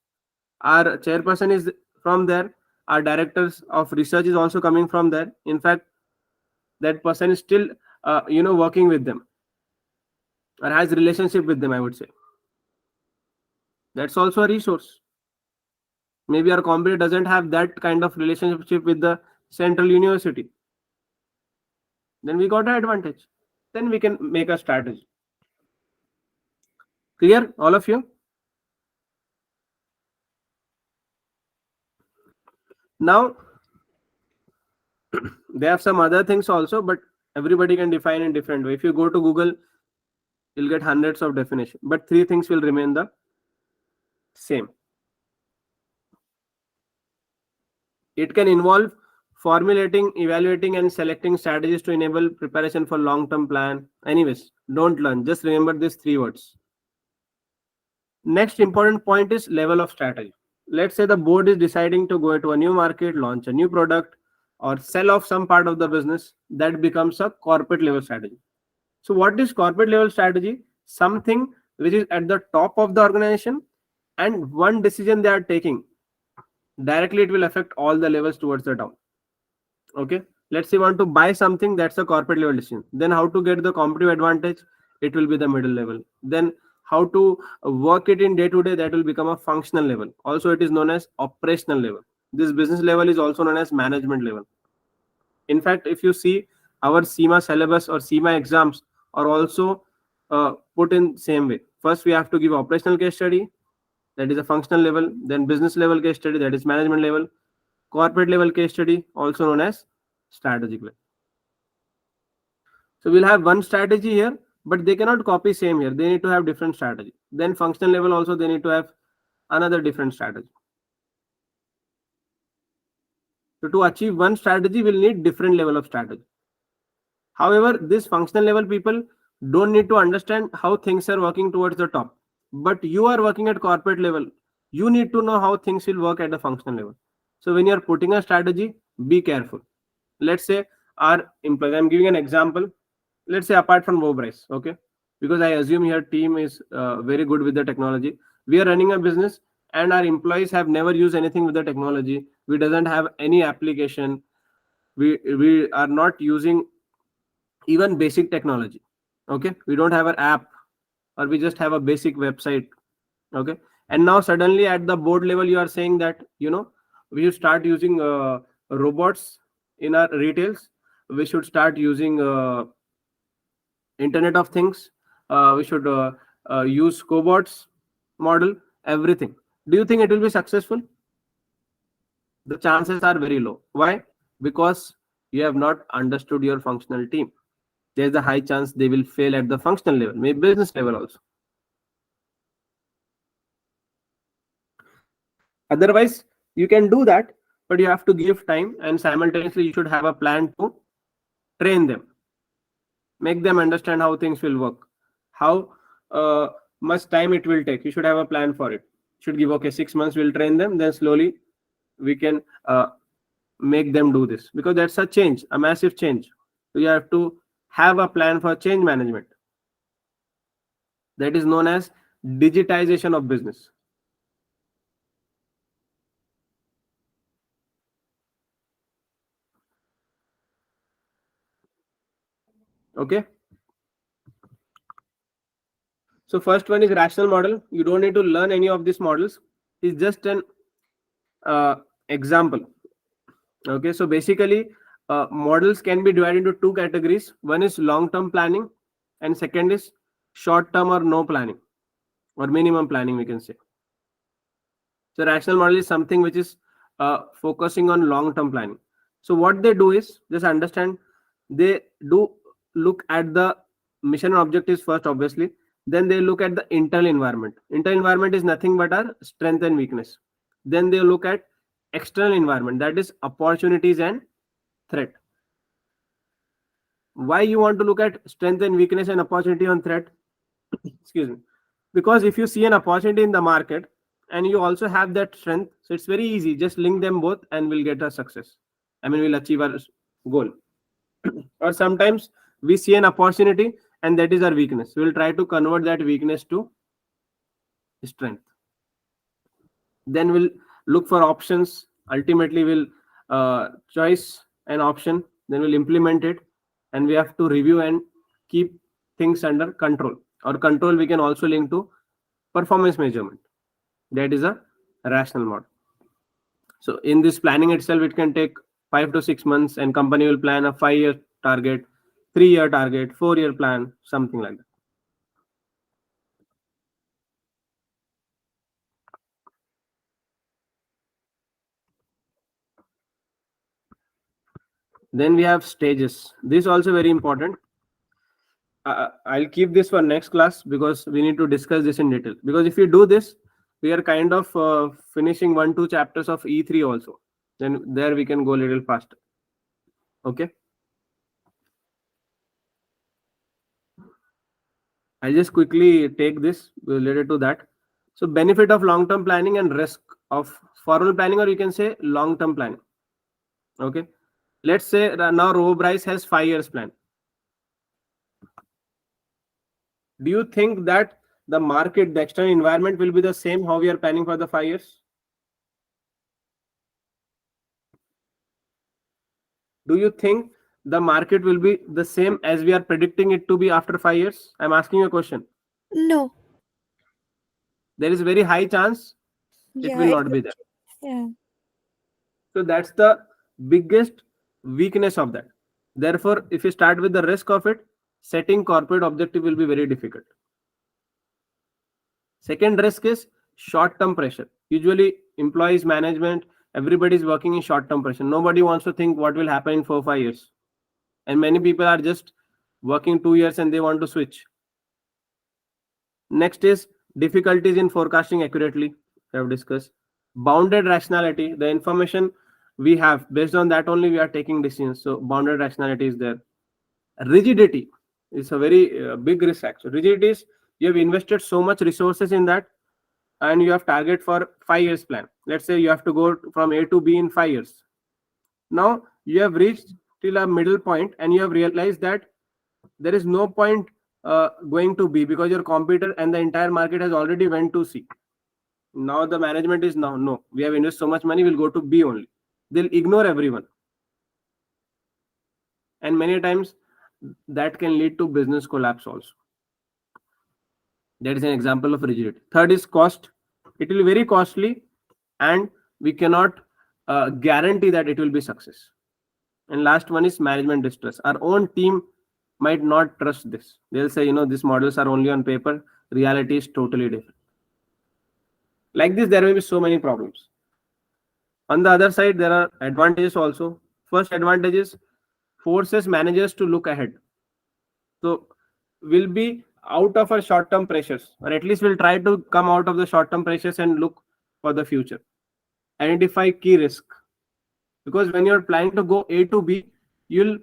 Our chairperson is from there. Our directors of research is also coming from there. In fact, that person is still working with them or has relationship with them, I would say. That's also a resource. Maybe our company doesn't have that kind of relationship with the Central University. Then we got an advantage. Then we can make a strategy. Clear, all of you? Now, they have some other things also, but everybody can define in different way. If you go to Google, you'll get hundreds of definitions, but 3 things will remain the same. It can involve formulating, evaluating, and selecting strategies to enable preparation for long-term plan. Anyways, don't learn, just remember these 3 words. Next important point is level of strategy. Let's say the board is deciding to go into a new market, launch a new product, or sell off some part of the business. That becomes a corporate level strategy. So what is corporate level strategy? Something which is at the top of the organization, and one decision they are taking directly, it will affect all the levels towards the down. Okay, let's say you want to buy something, that's a corporate level decision. Then how to get the competitive advantage, it will be the middle level. Then how to work it in day to day, that will become a functional level. Also it is known as operational level. This business level is also known as management level. In fact, if you see our CIMA syllabus or CIMA exams are also put in same way. First we have to give operational case study, that is a functional level. Then business level case study, that is management level. Corporate level case study, also known as strategic level. So we'll have one strategy here, but they cannot copy same here. They need to have different strategy. Then functional level also, they need to have another different strategy. So to achieve one strategy, we'll need different level of strategy. However, this functional level people don't need to understand how things are working towards the top. But you are working at corporate level. You need to know how things will work at the functional level. So when you're putting a strategy, be careful. Let's say our employees, I'm giving an example. Let's say apart from Robobryce, okay? Because I assume your team is very good with the technology. We are running a business and our employees have never used anything with the technology. We doesn't have any application. We are not using even basic technology. Okay, we don't have an app, or we just have a basic website. Okay, and now suddenly at the board level you are saying that, you know, we should start using robots in our retails. We should start using internet of things. We should use cobots model, everything. Do you think it will be successful? The chances are very low. Why? Because you have not understood your functional team. There's a high chance they will fail at the functional level, maybe business level also. Otherwise, you can do that, but you have to give time, and simultaneously you should have a plan to train them, make them understand how things will work, how much time it will take. You should have a plan for it. You should give, okay, 6 months we'll train them, then slowly we can make them do this, because that's a change, a massive change. So you have to have a plan for change management. That is known as digitization of business. Okay, so first one is rational model. You don't need to learn any of these models. It's just an example. Okay, so basically models can be divided into 2 categories. One is long-term planning, and second is short-term or no planning, or minimum planning, we can say. So rational model is something which is focusing on long-term planning. So what they do is, just understand, they do look at the mission and objectives first, obviously. Then they look at the internal environment. Internal environment is nothing but our strength and weakness. Then they look at external environment, that is opportunities and threat. Why you want to look at strength and weakness and opportunity and threat? Excuse me. Because if you see an opportunity in the market and you also have that strength, so it's very easy, just link them both and we'll get a success. I mean, we'll achieve our goal. Or sometimes we see an opportunity and that is our weakness. We'll try to convert that weakness to strength. Then we'll look for options. Ultimately we'll choose an option, then we'll implement it, and we have to review and keep things under control. Or control we can also link to performance measurement. That is a rational model. So in this planning itself, it can take 5 to 6 months, and company will plan a 5-year target, 3-year target, 4-year plan, something like that. Then we have stages. This also very important. I'll keep this for next class because we need to discuss this in detail. Because if you do this, we are kind of finishing 1-2 chapters of E3 also. Then there we can go a little faster. Okay. I'll just quickly take this related to that. So benefit of long-term planning and risk of formal planning, or you can say long-term planning. Okay. Let's say now Robobryce has 5 years plan. Do you think that the market, the external environment will be the same how we are planning for the 5 years? Do you think the market will be the same as we are predicting it to be after 5 years? I'm asking you a question. No. There is a very high chance it will not be there. Yeah. So that's the biggest weakness of that. Therefore, if you start with the risk of it, setting corporate objective will be very difficult. Second risk is short-term pressure. Usually employees, management, everybody is working in short-term pressure. Nobody wants to think what will happen in 4-5 years. And many people are just working 2 years and they want to switch. Next is difficulties in forecasting accurately. We have discussed. Bounded rationality, the information we have, based on that only we are taking decisions. So bounded rationality is there. Rigidity is a very big risk actually. Rigidity is you have invested so much resources in that and you have target for 5 years plan. Let's say you have to go from A to B in 5 years. Now you have reached till a middle point and you have realized that there is no point going to B because your competitor and the entire market has already went to C. Now the management is no, we have invested so much money, we'll go to B only. They'll ignore everyone. And many times that can lead to business collapse also. That is an example of rigidity. Third is cost. It will be very costly and we cannot guarantee that it will be success. And last one is management distrust. Our own team might not trust this. They'll say, these models are only on paper. Reality is totally different. Like this, there may be so many problems. On the other side, there are advantages also. First advantage is forces managers to look ahead. So we'll be out of our short-term pressures, or at least we'll try to come out of the short-term pressures and look for the future. Identify key risk. Because when you're planning to go A to B, you'll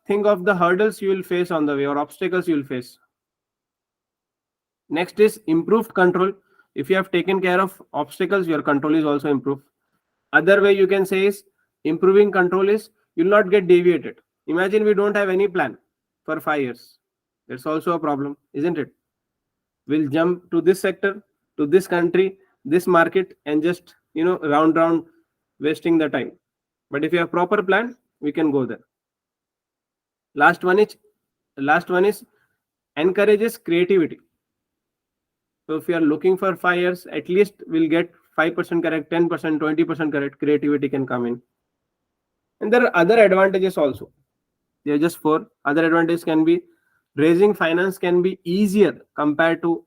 think of the hurdles you will face on the way or obstacles you will face. Next is improved control. If you have taken care of obstacles, your control is also improved. Other way you can say is improving control is you'll not get deviated. Imagine we don't have any plan for 5 years. That's also a problem, isn't it? We'll jump to this sector, to this country, this market, and just round wasting the time. But if you have proper plan, we can go there. Last one is encourages creativity. So if you are looking for 5 years, at least we'll get 5% correct, 10%, 20% correct. Creativity can come in. And there are other advantages also. There are just 4. Other advantages can be raising finance can be easier compared to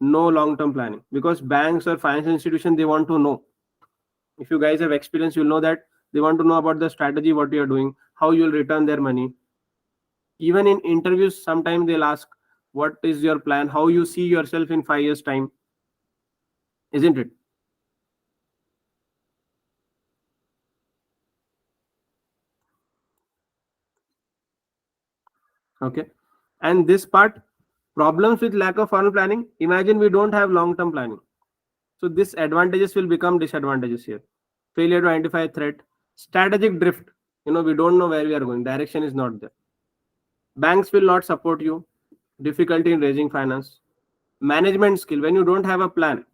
no long-term planning, because banks or financial institutions, they want to know. If you guys have experience, you'll know that they want to know about the strategy, what you are doing, how you'll return their money. Even in interviews, sometimes they'll ask, what is your plan? How you see yourself in 5 years time? Isn't it? Okay. And this part, problems with lack of formal planning. Imagine we don't have long-term planning. So this advantages will become disadvantages here. Failure to identify a threat. Strategic drift. We don't know where we are going. Direction is not there. Banks will not support you. Difficulty in raising finance. Management skill. When you don't have a plan,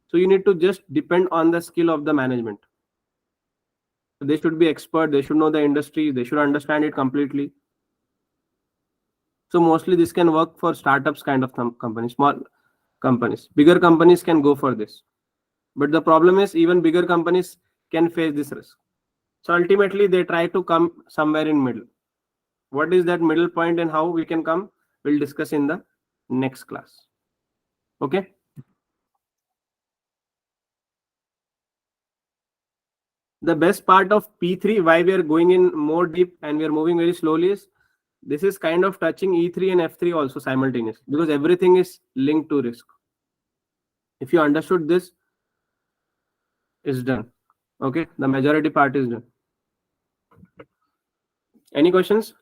so you need to just depend on the skill of the management. So they should be expert. They should know the industry. They should understand it completely. So mostly this can work for startups kind of companies, small companies. Bigger companies can go for this. But the problem is even bigger companies can face this risk. So ultimately they try to come somewhere in middle. What is that middle point and how we can come? We'll discuss in the next class. Okay. The best part of P3, why we are going in more deep and we are moving very slowly, is this is kind of touching E3 and F3 also simultaneously, because everything is linked to risk. If you understood this, is done. Okay, the majority part is done. Any questions?